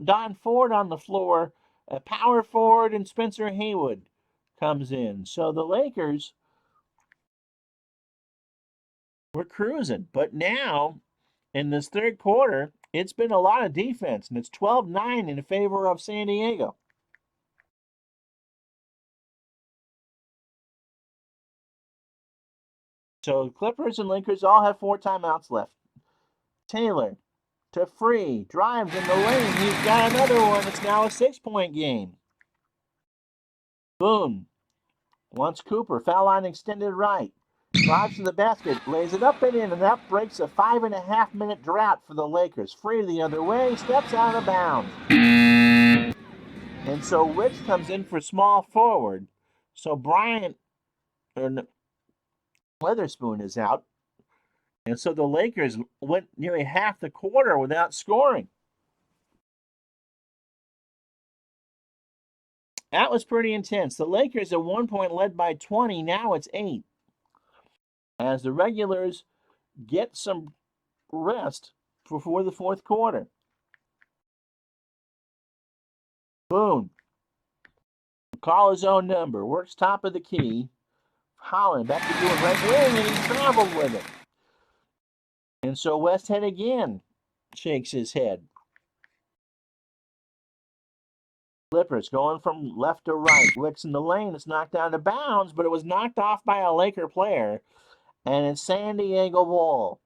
Don Ford on the floor. A power forward, and Spencer Haywood comes in. So the Lakers were cruising. But now, in this third quarter, it's been a lot of defense, and it's 12-9 in favor of San Diego. So Clippers and Lakers all have 4 timeouts left. Taylor to free, drives in the lane. He's got another one. It's now a 6-point game. Boone wants Cooper. Foul line extended right. Drives to the basket, lays it up and in, and that breaks a 5.5-minute drought for the Lakers. Free the other way, steps out of bounds. And so Wicks comes in for small forward. So Bryant or Weatherspoon is out. And so the Lakers went nearly half the quarter without scoring. That was pretty intense. The Lakers at one point led by 20. Now it's 8. As the regulars get some rest before the fourth quarter. Boone. Call his own number. Works top of the key. Holland back to doing right wing, and he traveled with it. And so Westhead again shakes his head. Clippers going from left to right. Wicks in the lane. It's knocked out of bounds, but it was knocked off by a Laker player. And it's San Diego ball.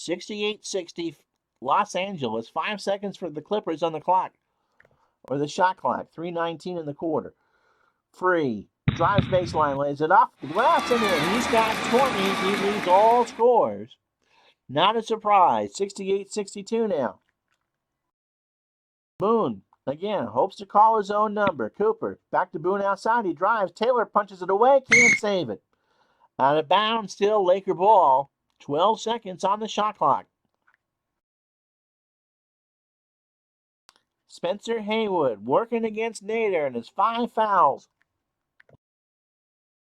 68-60 Los Angeles. 5 seconds for the Clippers on the clock. Or the shot clock. 3:19 in the quarter. Free. Drives baseline. Lays it off the glass and in. He's got 20. He leads all scores. Not a surprise. 68-62 now. Boone. Again, hopes to call his own number. Cooper, back to Boone outside. He drives. Taylor punches it away. Can't save it. Out of bounds, still Laker ball. 12 seconds on the shot clock. Spencer Haywood working against Nader and his 5 fouls.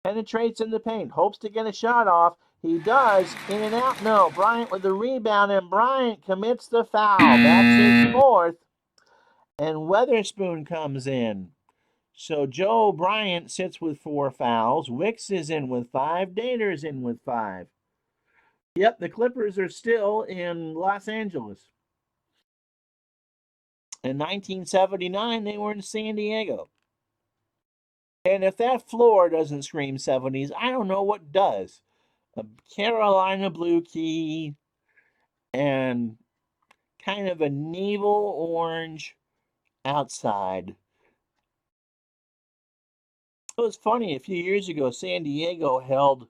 Penetrates in the paint. Hopes to get a shot off. He does. In and out. No. Bryant with the rebound, and Bryant commits the foul. That's his 4th. And Weatherspoon comes in. So Joe Bryant sits with 4 fouls. Wicks is in with 5. Nader's in with 5. Yep, the Clippers are still in Los Angeles. In 1979, they were in San Diego. And if that floor doesn't scream 70s, I don't know what does. A Carolina blue key and kind of a navel orange outside. It was funny, a few years ago, San Diego held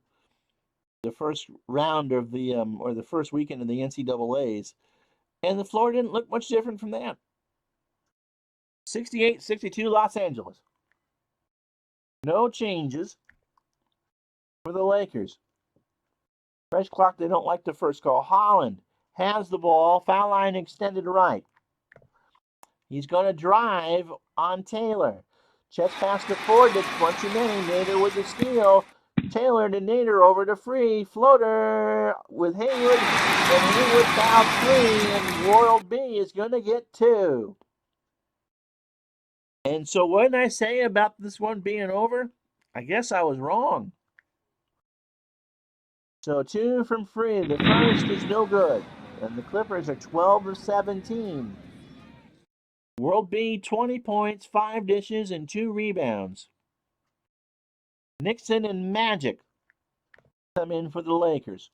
the first round of the, or the first weekend of the NCAAs, and the floor didn't look much different from that. 68-62 Los Angeles. No changes for the Lakers. Fresh clock, they don't like the first call. Holland has the ball, foul line extended right. He's going to drive on Taylor. Chest pass to Ford, that's bunch of many. Nader with the steal. Taylor to Nader over to Free. Floater with Haywood. And Haywood fouled 3, and World B is going to get 2. And so what did I say about this one being over? I guess I was wrong. So 2 from Free. The first is no good. And the Clippers are 12 of 17. World B, 20 points, 5 dishes, and 2 rebounds. Nixon and Magic come in for the Lakers.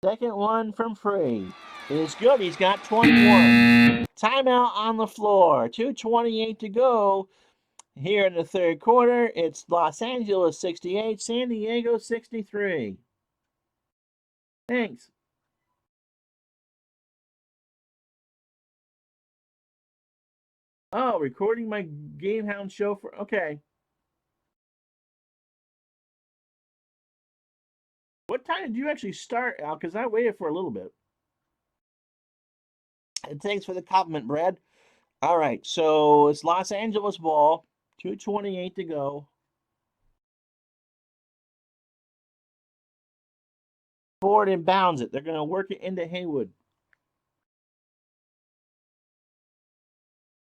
Second one from Free is good. He's got 21. Timeout on the floor. 2:28 to go here in the third quarter. It's Los Angeles 68, San Diego 63. Thanks. Oh, recording my Gamehound show for, okay. What time did you actually start, Al? Because I waited for a little bit. And thanks for the compliment, Brad. All right, so it's Los Angeles ball. 2:28 to go. Ford inbounds it. They're going to work it into Haywood.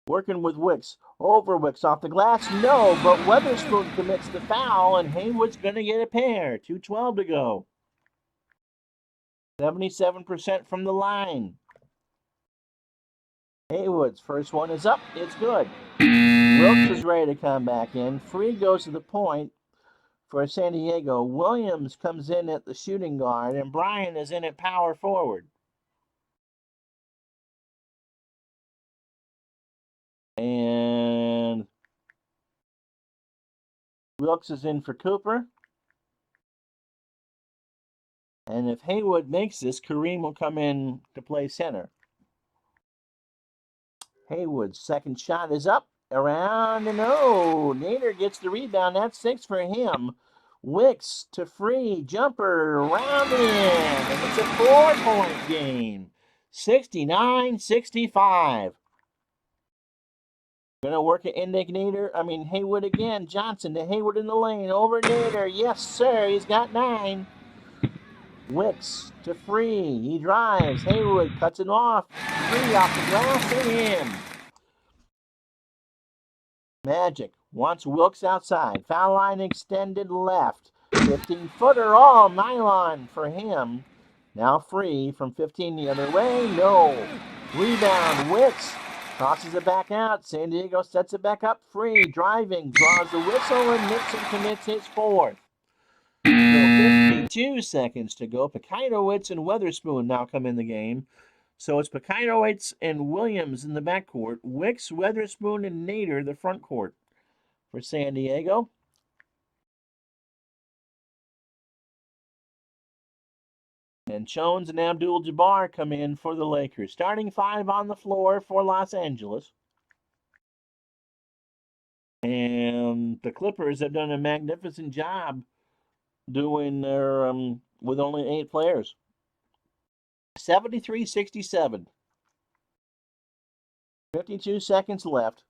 Working with Wicks. Over Wicks off the glass. No, but Weatherspoon commits the foul, and Haywood's going to get a pair. 2:12 to go. 77% from the line. Haywood's first one is up. It's good. Wilkes is ready to come back in. Free goes to the point for San Diego. Williams comes in at the shooting guard, and Bryant is in at power forward. And Wilkes is in for Cooper. And if Haywood makes this, Kareem will come in to play center. Haywood's second shot is up, around, and oh, Nader gets the rebound. That's 6 for him. Wicks to Free, jumper, round and in, and it's a 4-point game. 69-65. Gonna work it in Haywood again. Johnson to Haywood in the lane. Over Nader. Yes, sir. He's got 9. Wicks to Free. He drives. Haywood cuts it off. Free off the glass and in. Magic wants Wilkes outside. Foul line extended left. 15-footer all nylon for him. Now Free from 15 the other way. No. Rebound. Wicks tosses it back out. San Diego sets it back up. Free driving. Draws the whistle and Nixon commits his 4th. So 52 seconds to go. Pekainowicz and Weatherspoon now come in the game. So it's Pekainowicz and Williams in the backcourt. Wicks, Weatherspoon, and Nader the front court for San Diego. And Jones and Abdul-Jabbar come in for the Lakers. Starting 5 on the floor for Los Angeles. And the Clippers have done a magnificent job doing their with only 8 players. 73-67. 52 seconds left.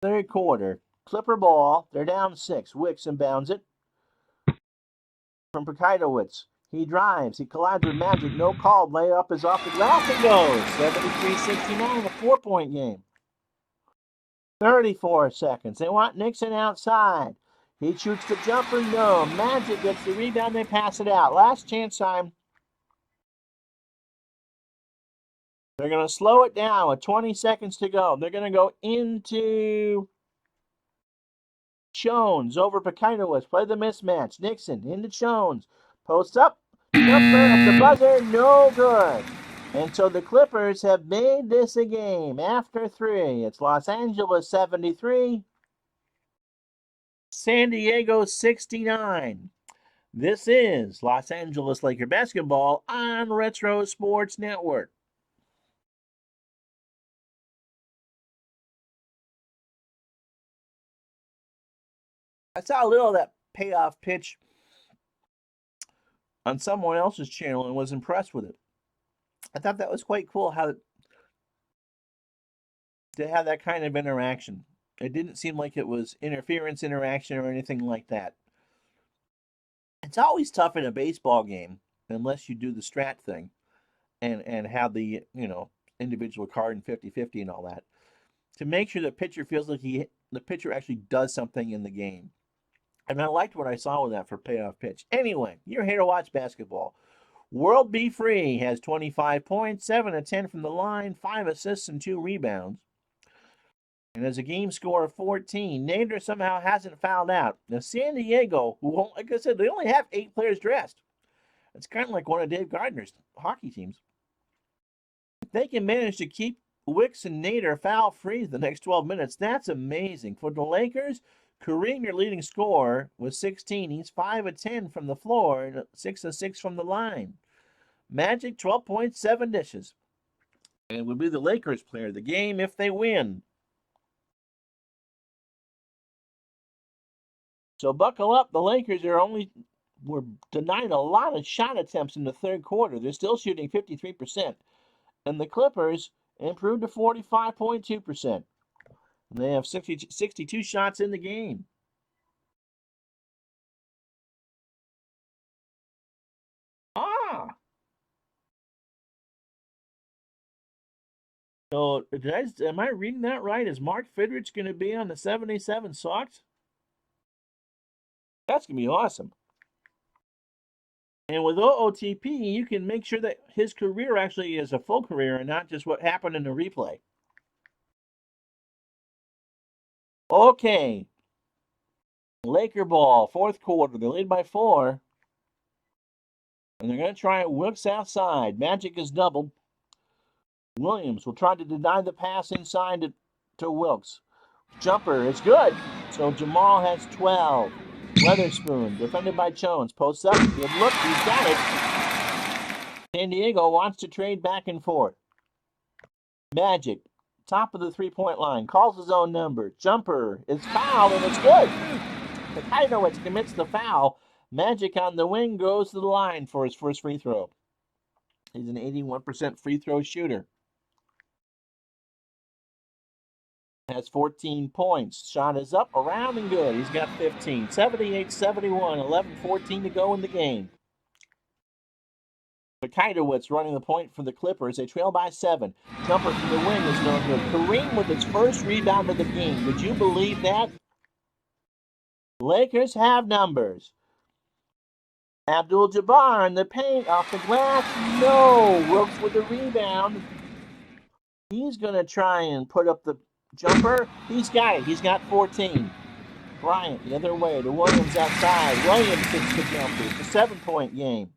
Third quarter. Clipper ball. They're down 6. Wicks inbounds it from Pekainowicz. He drives. He collides with Magic. No call. Layup is off the glass and goes. 73-69. A 4-point game. 34 seconds. They want Nixon outside. He shoots the jumper. No. Magic gets the rebound. They pass it out. Last chance time. They're going to slow it down with 20 seconds to go. They're going to go into Jones over Pekainowicz. Play the mismatch. Nixon into Jones. Posts up. Jumper at the buzzer. No good. And so the Clippers have made this a game after 3. It's Los Angeles 73. San Diego 69. This is Los Angeles Laker basketball on Retro Sports Network. I saw a little of that payoff pitch on someone else's channel and was impressed with it. I thought that was quite cool how to have that kind of interaction. It didn't seem like it was interference interaction or anything like that. It's always tough in a baseball game unless you do the strat thing and have the, individual card and 50-50 and all that, to make sure the pitcher feels like the pitcher actually does something in the game. And I liked what I saw with that for payoff pitch. Anyway, you're here to watch basketball. World B. Free has 25 points, 7 of 10 from the line, 5 assists and 2 rebounds. And has a game score of 14. Nader somehow hasn't fouled out. Now, San Diego, who, like I said, they only have 8 players dressed. It's kind of like one of Dave Gardner's hockey teams. If they can manage to keep Wicks and Nader foul-free the next 12 minutes, that's amazing. For the Lakers, Kareem, your leading scorer, was 16. He's 5 of 10 from the floor and 6 of 6 from the line. Magic, 12 points, 7 dishes. And it would be the Lakers player of the game if they win. So buckle up. The Lakers were denied a lot of shot attempts in the third quarter. They're still shooting 53%. And the Clippers improved to 45.2%. They have 62 shots in the game. So, am I reading that right? Is Mark Fidrich going to be on the 77 Sox? That's going to be awesome. And with OOTP, you can make sure that his career actually is a full career and not just what happened in the replay. Okay. Laker ball, fourth quarter. They lead by 4. And they're going to try it. Wilkes outside. Magic is doubled. Williams will try to deny the pass inside to Wilkes. Jumper is good. So Jamal has 12. Weatherspoon, defended by Jones. Posts up. Good look. He's got it. San Diego wants to trade back and forth. Magic, top of the 3-point line. Calls his own number. Jumper is fouled, and it's good. Pekainowicz commits the foul. Magic on the wing goes to the line for his first free throw. He's an 81% free throw shooter. has 14 points. Shot is up, around, and good. He's got 15. 78-71, 11-14 to go in the game. Bekidowitz running the point for the Clippers. They trail by 7. Jumper from the wing is no good. Kareem with his first rebound of the game. Would you believe that? Lakers have numbers. Abdul-Jabbar in the paint, off the glass. No. Wilkes with the rebound. He's going to try and put up the jumper. He's got it. He's got 14. Bryant the other way to Williams outside. Williams hits the jumper. It's a 7-point game.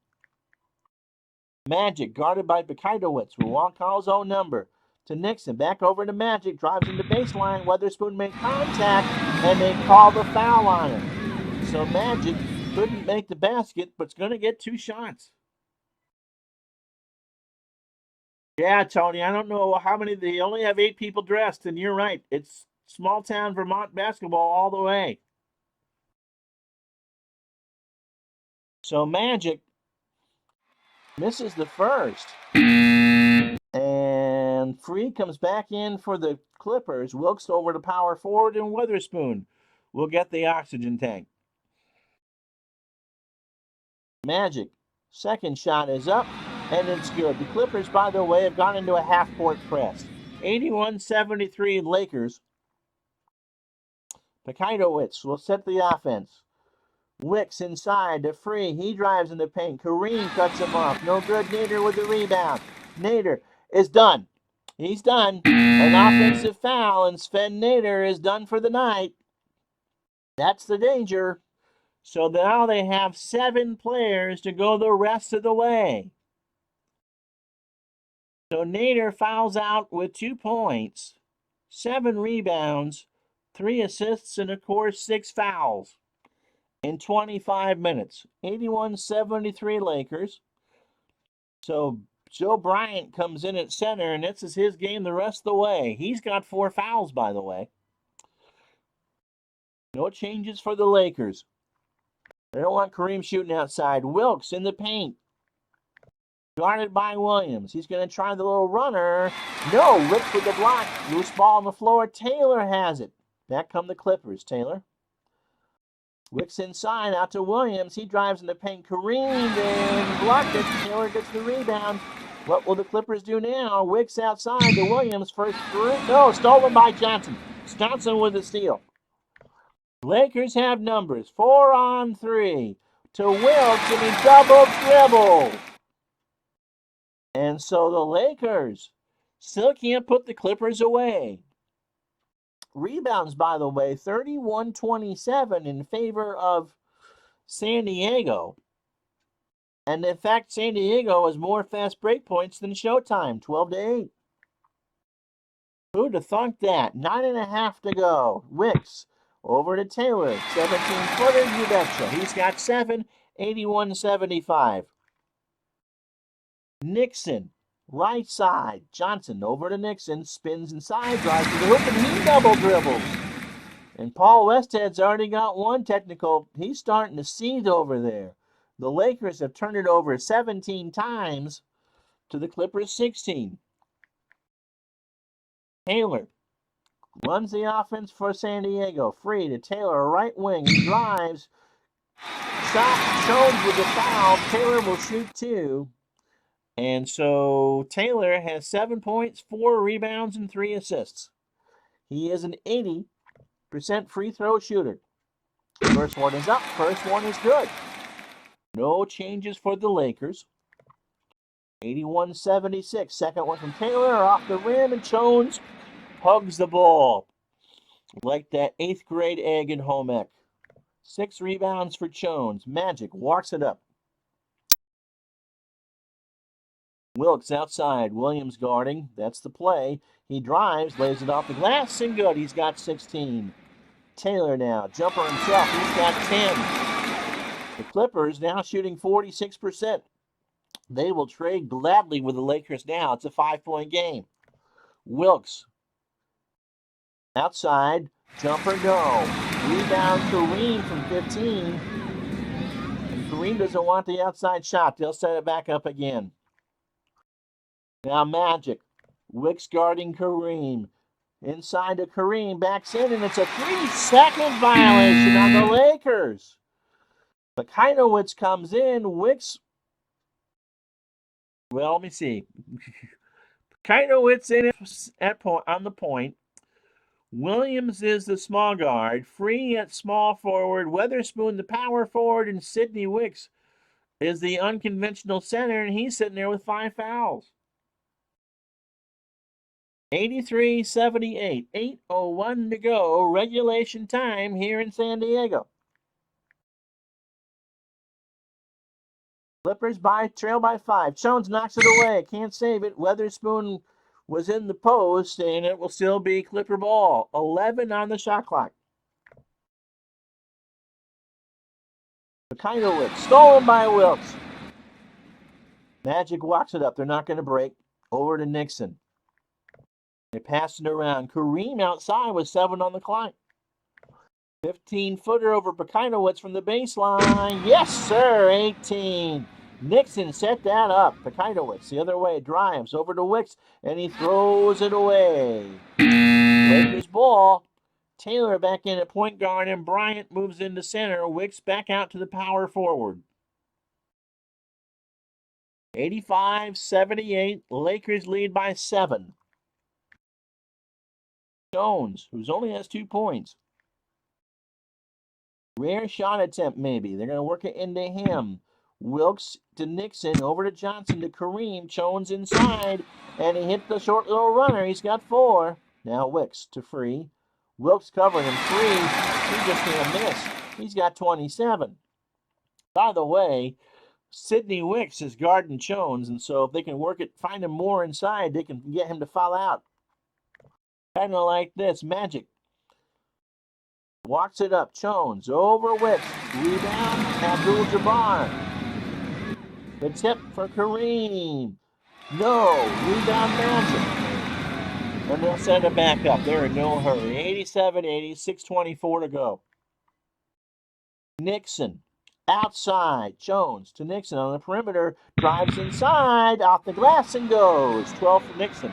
Magic guarded by Bekidowitz. Won't call his own number. To Nixon. Back over to Magic. Drives into baseline. Weatherspoon made contact, and they call the foul on him. So Magic couldn't make the basket, but's going to get 2 shots. Yeah, Tony, I don't know how many. They only have 8 people dressed, and you're right. It's small town Vermont basketball all the way. So Magic misses the first. And Free comes back in for the Clippers. Wilkes over to power forward, and Weatherspoon will get the oxygen tank. Magic. Second shot is up, and it's good. The Clippers, by the way, have gone into a half-court press. 81-73 Lakers. Bekidowitz will set the offense. Wicks inside to Free. He drives in the paint. Kareem cuts him off. No good. Nader with the rebound. Nader is done. He's done. An offensive foul, and Sven Nader is done for the night. That's the danger. So now they have 7 players to go the rest of the way. So Nader fouls out with 2 points, 7 rebounds, 3 assists, and of course 6 fouls in 25 minutes. 81-73 Lakers. So Joe Bryant comes in at center, and this is his game the rest of the way. He's got 4 fouls, by the way. No changes for the Lakers. They don't want Kareem shooting outside. Wilkes in the paint. Guarded by Williams. He's going to try the little runner. No, Wicks with the block. Loose ball on the floor. Taylor has it. Back come the Clippers. Taylor. Wicks inside, out to Williams. He drives in the paint. Kareem and blocked it. Taylor gets the rebound. What will the Clippers do now? Wicks outside to Williams. First three. No, stolen by Johnson. Johnson with the steal. Lakers have numbers. 4-on-3 to Wilkes, and he double dribble. And so the Lakers still can't put the Clippers away. Rebounds, by the way, 31-27 in favor of San Diego. And in fact, San Diego has more fast break points than Showtime, 12-8. Who'd have thunk that? 9.5 to go. Wicks over to Taylor. 17-footer, you betcha. He's got 7, 81-75. Nixon, right side. Johnson over to Nixon. Spins inside, drives to the hoop, and he double dribbles. And Paul Westhead's already got 1 technical. He's starting to seethe over there. The Lakers have turned it over 17 times to the Clippers 16. Taylor runs the offense for San Diego. Free to Taylor, right wing. He drives. Shot Jones with the foul. Taylor will shoot 2. And so Taylor has 7 points, 4 rebounds, and 3 assists. He is an 80% free throw shooter. First one is up. First one is good. No changes for the Lakers. 81-76. Second one from Taylor off the rim, and Jones hugs the ball like that 8th grade egg in home ec. 6 rebounds for Jones. Magic walks it up. Wilkes outside. Williams guarding. That's the play. He drives, lays it off the glass, and good. He's got 16. Taylor now. Jumper himself. He's got 10. The Clippers now shooting 46%. They will trade gladly with the Lakers now. It's a 5-point game. Wilkes outside. Jumper no. Rebound Kareem from 15. And Kareem doesn't want the outside shot. They'll set it back up again. Now Magic. Wicks guarding Kareem. Inside to Kareem, backs in, and it's a 3-second violation on the Lakers. Bakainowicz comes in, Wicks. Well, let me see. Bakainowicz in on the point. Williams is the small guard. Free at small forward. Weatherspoon the power forward, and Sidney Wicks is the unconventional center, and he's sitting there with 5 fouls. 83-78, 8:01 to go, regulation time here in San Diego. Clippers trail by 5. Jones knocks it away, can't save it. Weatherspoon was in the post, and it will still be Clipper ball. 11 on the shot clock. Bakainowicz, stolen by Wilkes. Magic walks it up. They're not going to break. Over to Nixon. They pass it around. Kareem outside with 7 on the clock. 15-footer over Bakainowicz from the baseline. Yes, sir. 18. Nixon set that up. Bakainowicz the other way. Drives over to Wicks, and he throws it away. Lakers ball. Taylor back in at point guard, and Bryant moves into center. Wicks back out to the power forward. 85-78. Lakers lead by 7. Jones, who's only has 2 points. Rare shot attempt, maybe. They're going to work it into him. Wilkes to Nixon, over to Johnson to Kareem. Jones inside, and he hit the short little runner. He's got 4. Now Wicks to Free. Wilkes covering him 3. He just can't miss. He's got 27. By the way, Sidney Wicks is guarding Jones, and so if they can work it, find him more inside, they can get him to foul out. Kind of like this. Magic walks it up. Jones over Wicks. Rebound. Abdul-Jabbar. The tip for Kareem. No. Rebound Magic. And they'll send it back up. They're in no hurry. 87-80. 6:24 to go. Nixon. Outside. Jones to Nixon on the perimeter. Drives inside. Off the glass and goes. 12 for Nixon.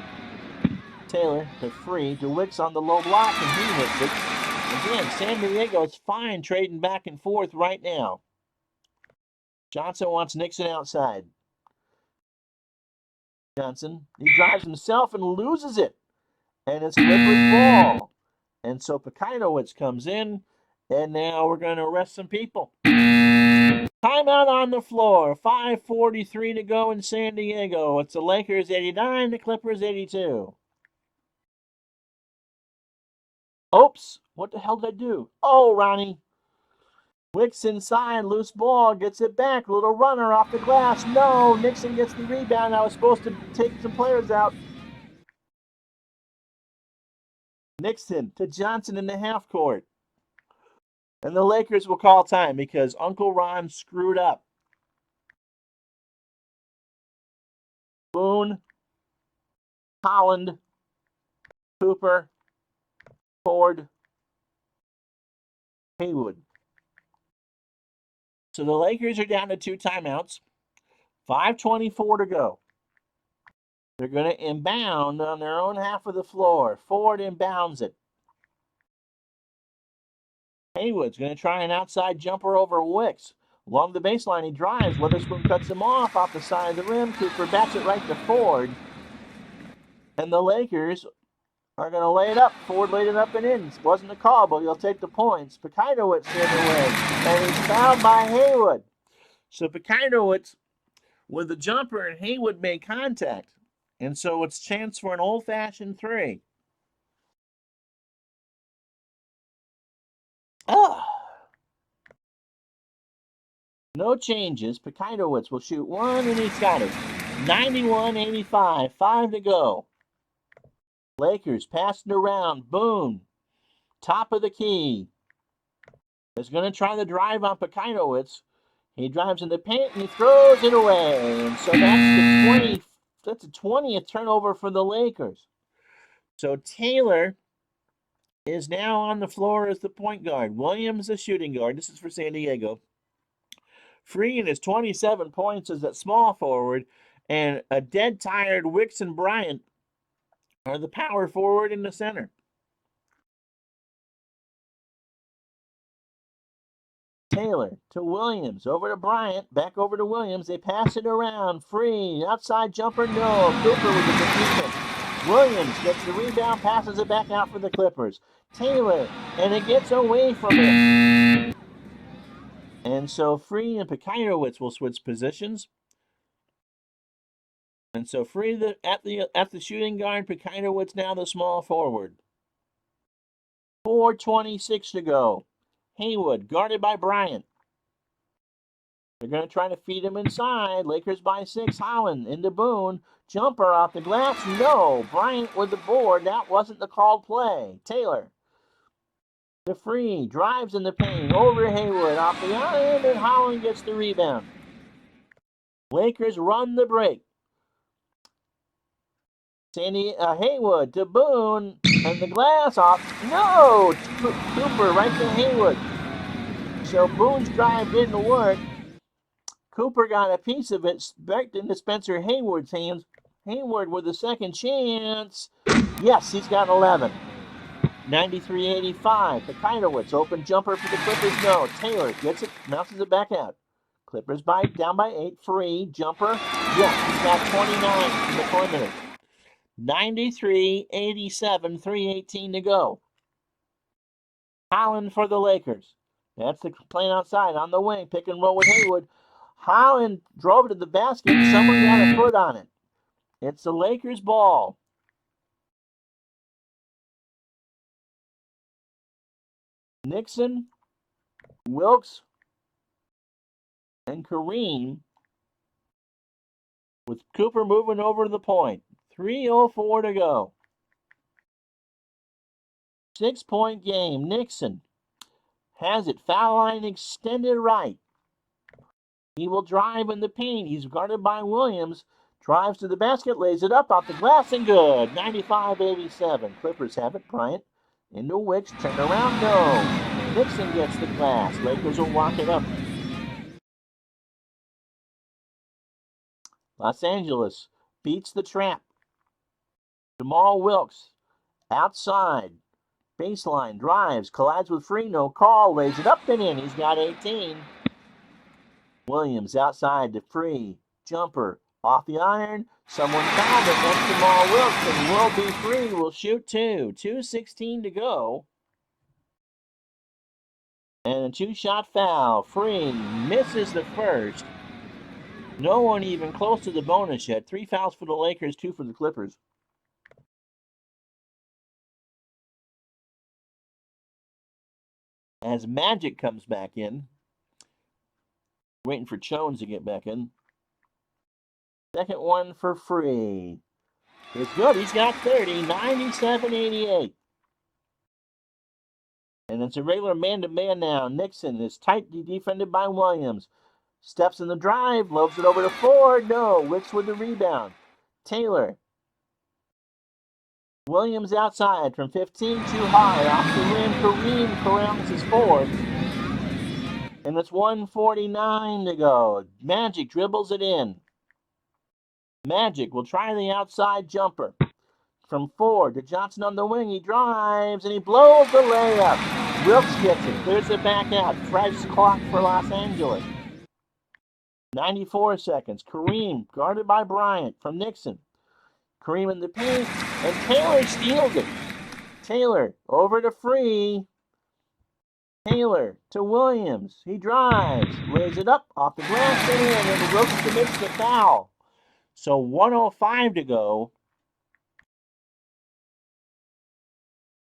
Taylor to Free to Wicks on the low block, and he hits it. Again, San Diego is fine trading back and forth right now. Johnson wants Nixon outside. Johnson, he drives himself and loses it. And it's Clippers ball. And so Bakainowicz comes in, and now we're going to arrest some people. Timeout on the floor. 5:43 to go in San Diego. It's the Lakers 89, the Clippers 82. Oops, what the hell did I do? Oh, Ronnie. Wicks inside, loose ball, gets it back. Little runner off the glass. No, Nixon gets the rebound. I was supposed to take some players out. Nixon to Johnson in the half court. And the Lakers will call time because Uncle Ron screwed up. Boone, Holland, Cooper, Ford, Haywood. So the Lakers are down to 2 timeouts. 5:24 to go. They're going to inbound on their own half of the floor. Ford inbounds it. Haywood's going to try an outside jumper over Wicks. Along the baseline, he drives. Weatherspoon cuts him off the side of the rim. Cooper bats it right to Ford. And the Lakers are going to lay it up. Ford laid it up and in. It wasn't a call, but he'll take the points. Bakainowicz the other way. And he's fouled by Haywood. So Bakainowicz with the jumper, and Haywood made contact. And so it's chance for an old-fashioned 3. No changes. Bakainowicz will shoot 1, and he's got it. 91-85. 5 to go. Lakers passing around. Boone. Top of the key. Is going to try the drive on Bakainowicz. He drives in the paint, and he throws it away. And so that's the 20th turnover for the Lakers. So Taylor is now on the floor as the point guard. Williams the shooting guard. This is for San Diego. Free in his 27 points as that small forward, and a dead tired Wicks and Bryant are the power forward in the center. Taylor to Williams, over to Bryant, back over to Williams. They pass it around. Free, outside jumper, no. Cooper with the defense. Williams gets the rebound, passes it back out for the Clippers. Taylor, and it gets away from him. And so Free and Pekinowicz will switch positions. And so Free at the shooting guard, Pekinowicz now the small forward. 4:26 to go. Haywood guarded by Bryant. They're going to try to feed him inside. Lakers by 6. Holland into Boone. Jumper off the glass. No. Bryant with the board. That wasn't the called play. Taylor to Free. Drives in the paint. Over Haywood off the iron, and Holland gets the rebound. Lakers run the break. Haywood to Boone, and the glass off. No! Cooper right to Haywood. So Boone's drive didn't work. Cooper got a piece of it back into Spencer Haywood's hands. Hayward with a second chance. Yes, he's got 11. 93-85. Pekinowicz, open jumper for the Clippers. No. Taylor gets it, bounces it back out. Clippers down by 8. Free jumper. Yes, he's got 29 in the perimeter. 93-87. 3:18 to go. Holland for the Lakers. That's the playing outside on the wing. Pick and roll with Haywood. Holland drove to the basket. Someone got a foot on it. It's the Lakers' ball. Nixon, Wilkes, and Kareem, with Cooper moving over to the point. 3:04 to go. 6-point game. Nixon has it. Foul line extended right. He will drive in the paint. He's guarded by Williams. Drives to the basket, lays it up off the glass, and good. 95-87. Clippers have it. Bryant into Wicks. Turn around, no. Nixon gets the glass. Lakers will walk it up. Los Angeles beats the trap. Jamal Wilkes outside. Baseline, drives, collides with Free, no call, lays it up and in. He's got 18. Williams outside to Free. Jumper off the iron. Someone fouled it. That's Jamal Wilkes, and will be Free. Will shoot 2. 2:16 to go. And a 2-shot foul. Free misses the first. No one even close to the bonus yet. 3 fouls for the Lakers, 2 for the Clippers. As Magic comes back in. Waiting for Jones to get back in. Second one for Free. It's good. He's got 30. 97-88. And it's a regular man-to-man now. Nixon is tightly defended by Williams. Steps in the drive. Lobes it over to Ford. No. Wicks with the rebound. Taylor. Williams outside from 15 too high. Off the rim. Kareem corrals his fourth. And it's 1:49 to go. Magic dribbles it in. Magic will try the outside jumper. From Ford to Johnson on the wing. He drives and he blows the layup. Wilkes gets it. Clears it back out. Fresh clock for Los Angeles. 94 seconds. Kareem guarded by Bryant from Nixon. Kareem in the paint. And Taylor steals it. Taylor over to Free. Taylor to Williams. He drives. Lays it up off the glass and in. And Wilkes commits the foul. So 1:05 to go.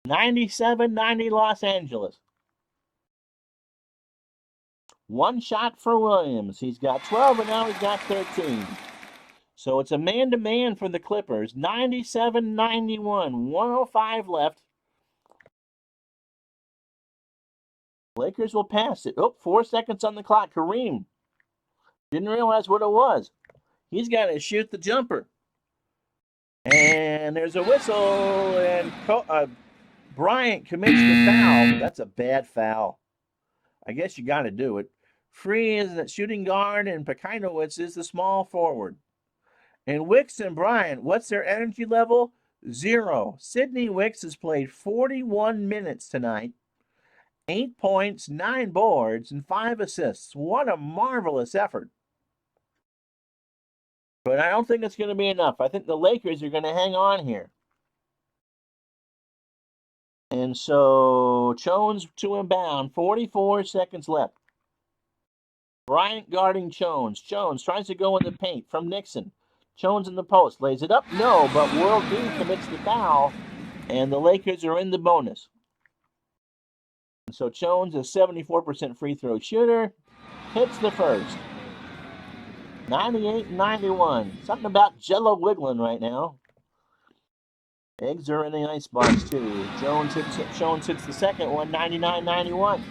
97-90 Los Angeles. One shot for Williams. He's got 12 and now he's got 13. So it's a man-to-man for the Clippers. 97-91. 1:05 left. Lakers will pass it. Oh, 4 seconds on the clock. Kareem didn't realize what it was. He's got to shoot the jumper. And there's a whistle, and Bryant commits the foul. That's a bad foul. I guess you got to do it. Free is the shooting guard, and Pekinowicz is the small forward. And Wicks and Bryant, what's their energy level? 0. Sidney Wicks has played 41 minutes tonight, 8 points, 9 boards, and 5 assists. What a marvelous effort. But I don't think it's going to be enough. I think the Lakers are going to hang on here. And so Jones to inbound, 44 seconds left. Bryant guarding Jones. Jones tries to go in the paint from Nixon. Jones in the post, lays it up. No, but World B commits the foul, and the Lakers are in the bonus. So Jones, a 74% free throw shooter, hits the first. 98-91. Something about Jello wiggling right now. Eggs are in the icebox too. Jones hits the second one, 99-91.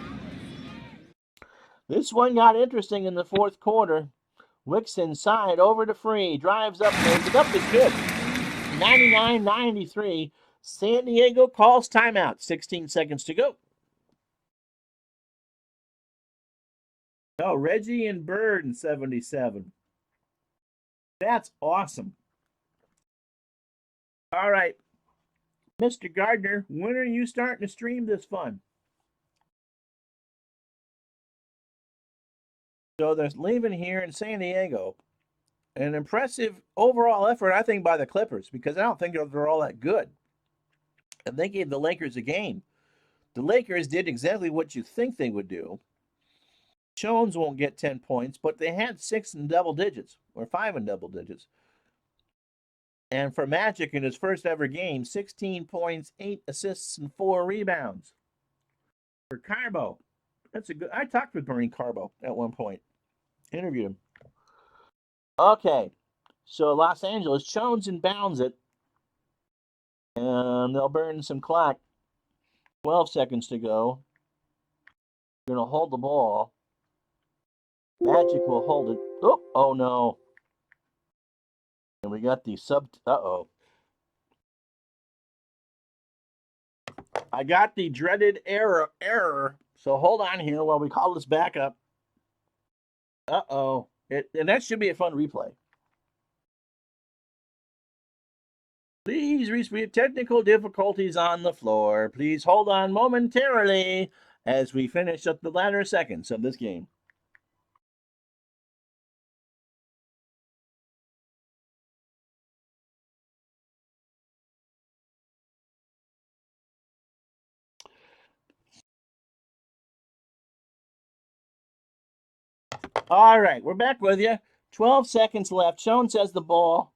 This one got interesting in the fourth quarter. Wicks inside, over to Free, drives up, lays it up, is good. 99-93. San Diego calls timeout. 16 seconds to go. Oh, Reggie and Bird in 77. That's awesome. All right. Mr. Gardner, when are you starting to stream this fun? So they're leaving here in San Diego. An impressive overall effort, I think, by the Clippers, because I don't think they're all that good. And they gave the Lakers a game. The Lakers did exactly what you think they would do. Jones won't get 10 points, but they had 6 in double digits, or 5 in double digits. And for Magic in his first ever game, 16 points, 8 assists, and 4 rebounds. For Carbo, that's a good. I talked with Marine Carbo at one point, interviewed him. Okay, so Los Angeles, Jones inbounds it, and they'll burn some clock. 12 seconds to go. Going to hold the ball. Magic will hold it. Oh no. And we got the uh-oh. I got the dreaded error. So hold on here while we call this back up. Uh-oh. And that should be a fun replay. Please, we have technical difficulties on the floor. Please hold on momentarily as we finish up the latter seconds of this game. All right, we're back with you. 12 seconds left. Jones has the ball.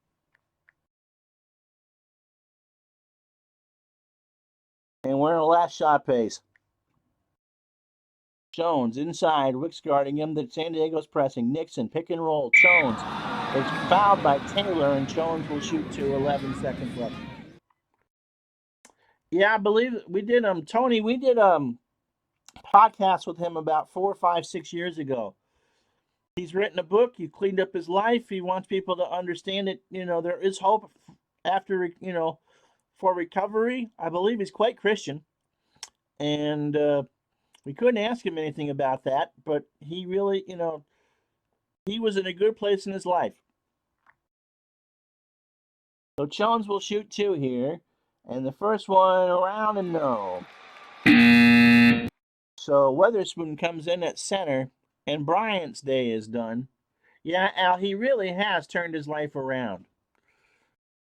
And we're in a last shot pace. Jones inside. Wicks guarding him. The San Diego's pressing. Nixon, pick and roll. Jones is fouled by Taylor, and Jones will shoot to 11 seconds left. Yeah, I believe we did Tony, we did podcast with him about 4, 5, 6 years ago. He's written a book. He cleaned up his life. He wants people to understand it. There is hope after, for recovery. I believe he's quite Christian. And we couldn't ask him anything about that, but he really, he was in a good place in his life. So Jones will shoot 2 here. And the first one around and no. So Weatherspoon comes in at center, and Bryant's day is done. Yeah, Al, he really has turned his life around.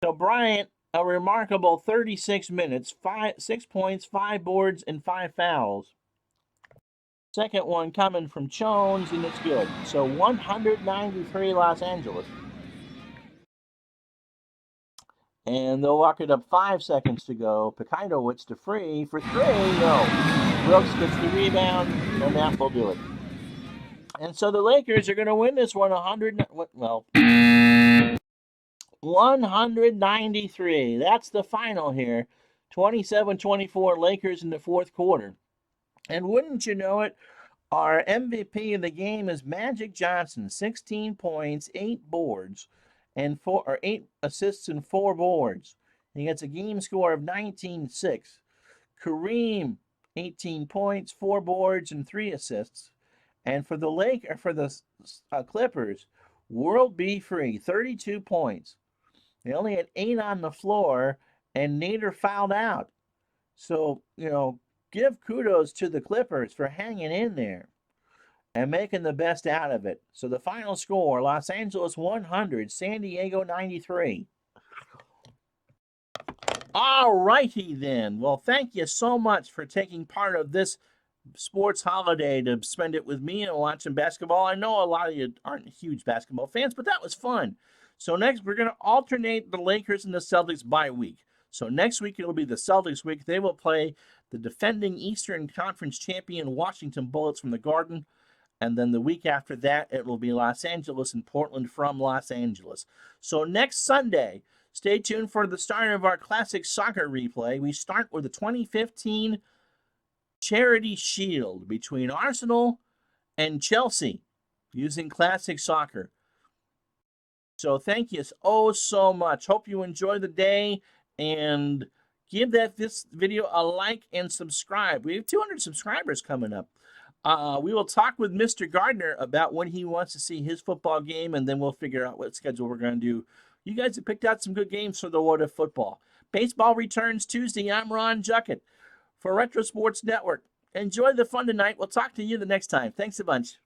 So Bryant, a remarkable 36 minutes, 6 points, 5 boards, and 5 fouls. Second one coming from Jones, and it's good. So 193 Los Angeles. And they'll walk it up 5 seconds to go. Pekainowicz to Free for 3. No. Brooks gets the rebound, and that will do it. And so the Lakers are going to win this one 193. That's the final here. 27-24 Lakers in the fourth quarter. And wouldn't you know it, our MVP of the game is Magic Johnson, 16 points, 8 boards, and 8 assists and 4 boards. He gets a game score of 19-6. Kareem, 18 points, 4 boards, and 3 assists. And for the Clippers, World B Free, 32 points. They only had 8 on the floor, and Nader fouled out. So, give kudos to the Clippers for hanging in there and making the best out of it. So the final score, Los Angeles 100, San Diego 93. All righty then. Well, thank you so much for taking part of this sports holiday to spend it with me and watching basketball. I know a lot of you aren't huge basketball fans, but that was fun. So next, we're going to alternate the Lakers and the Celtics by week. So next week, it'll be the Celtics week. They will play the defending Eastern Conference champion Washington Bullets from the Garden. And then the week after that, it will be Los Angeles and Portland from Los Angeles. So next Sunday, stay tuned for the start of our classic soccer replay. We start with the 2015 Charity Shield between Arsenal and Chelsea using classic soccer. So thank you so much. Hope you enjoy the day and give this video a like and subscribe. We have 200 subscribers coming up. We will talk with Mr. Gardner about when he wants to see his football game, and then we'll figure out what schedule we're going to do. You guys have picked out some good games for the What If Football. Baseball returns Tuesday. I'm Ron Juckett for Retro Sports Network. Enjoy the fun tonight. We'll talk to you the next time. Thanks a bunch.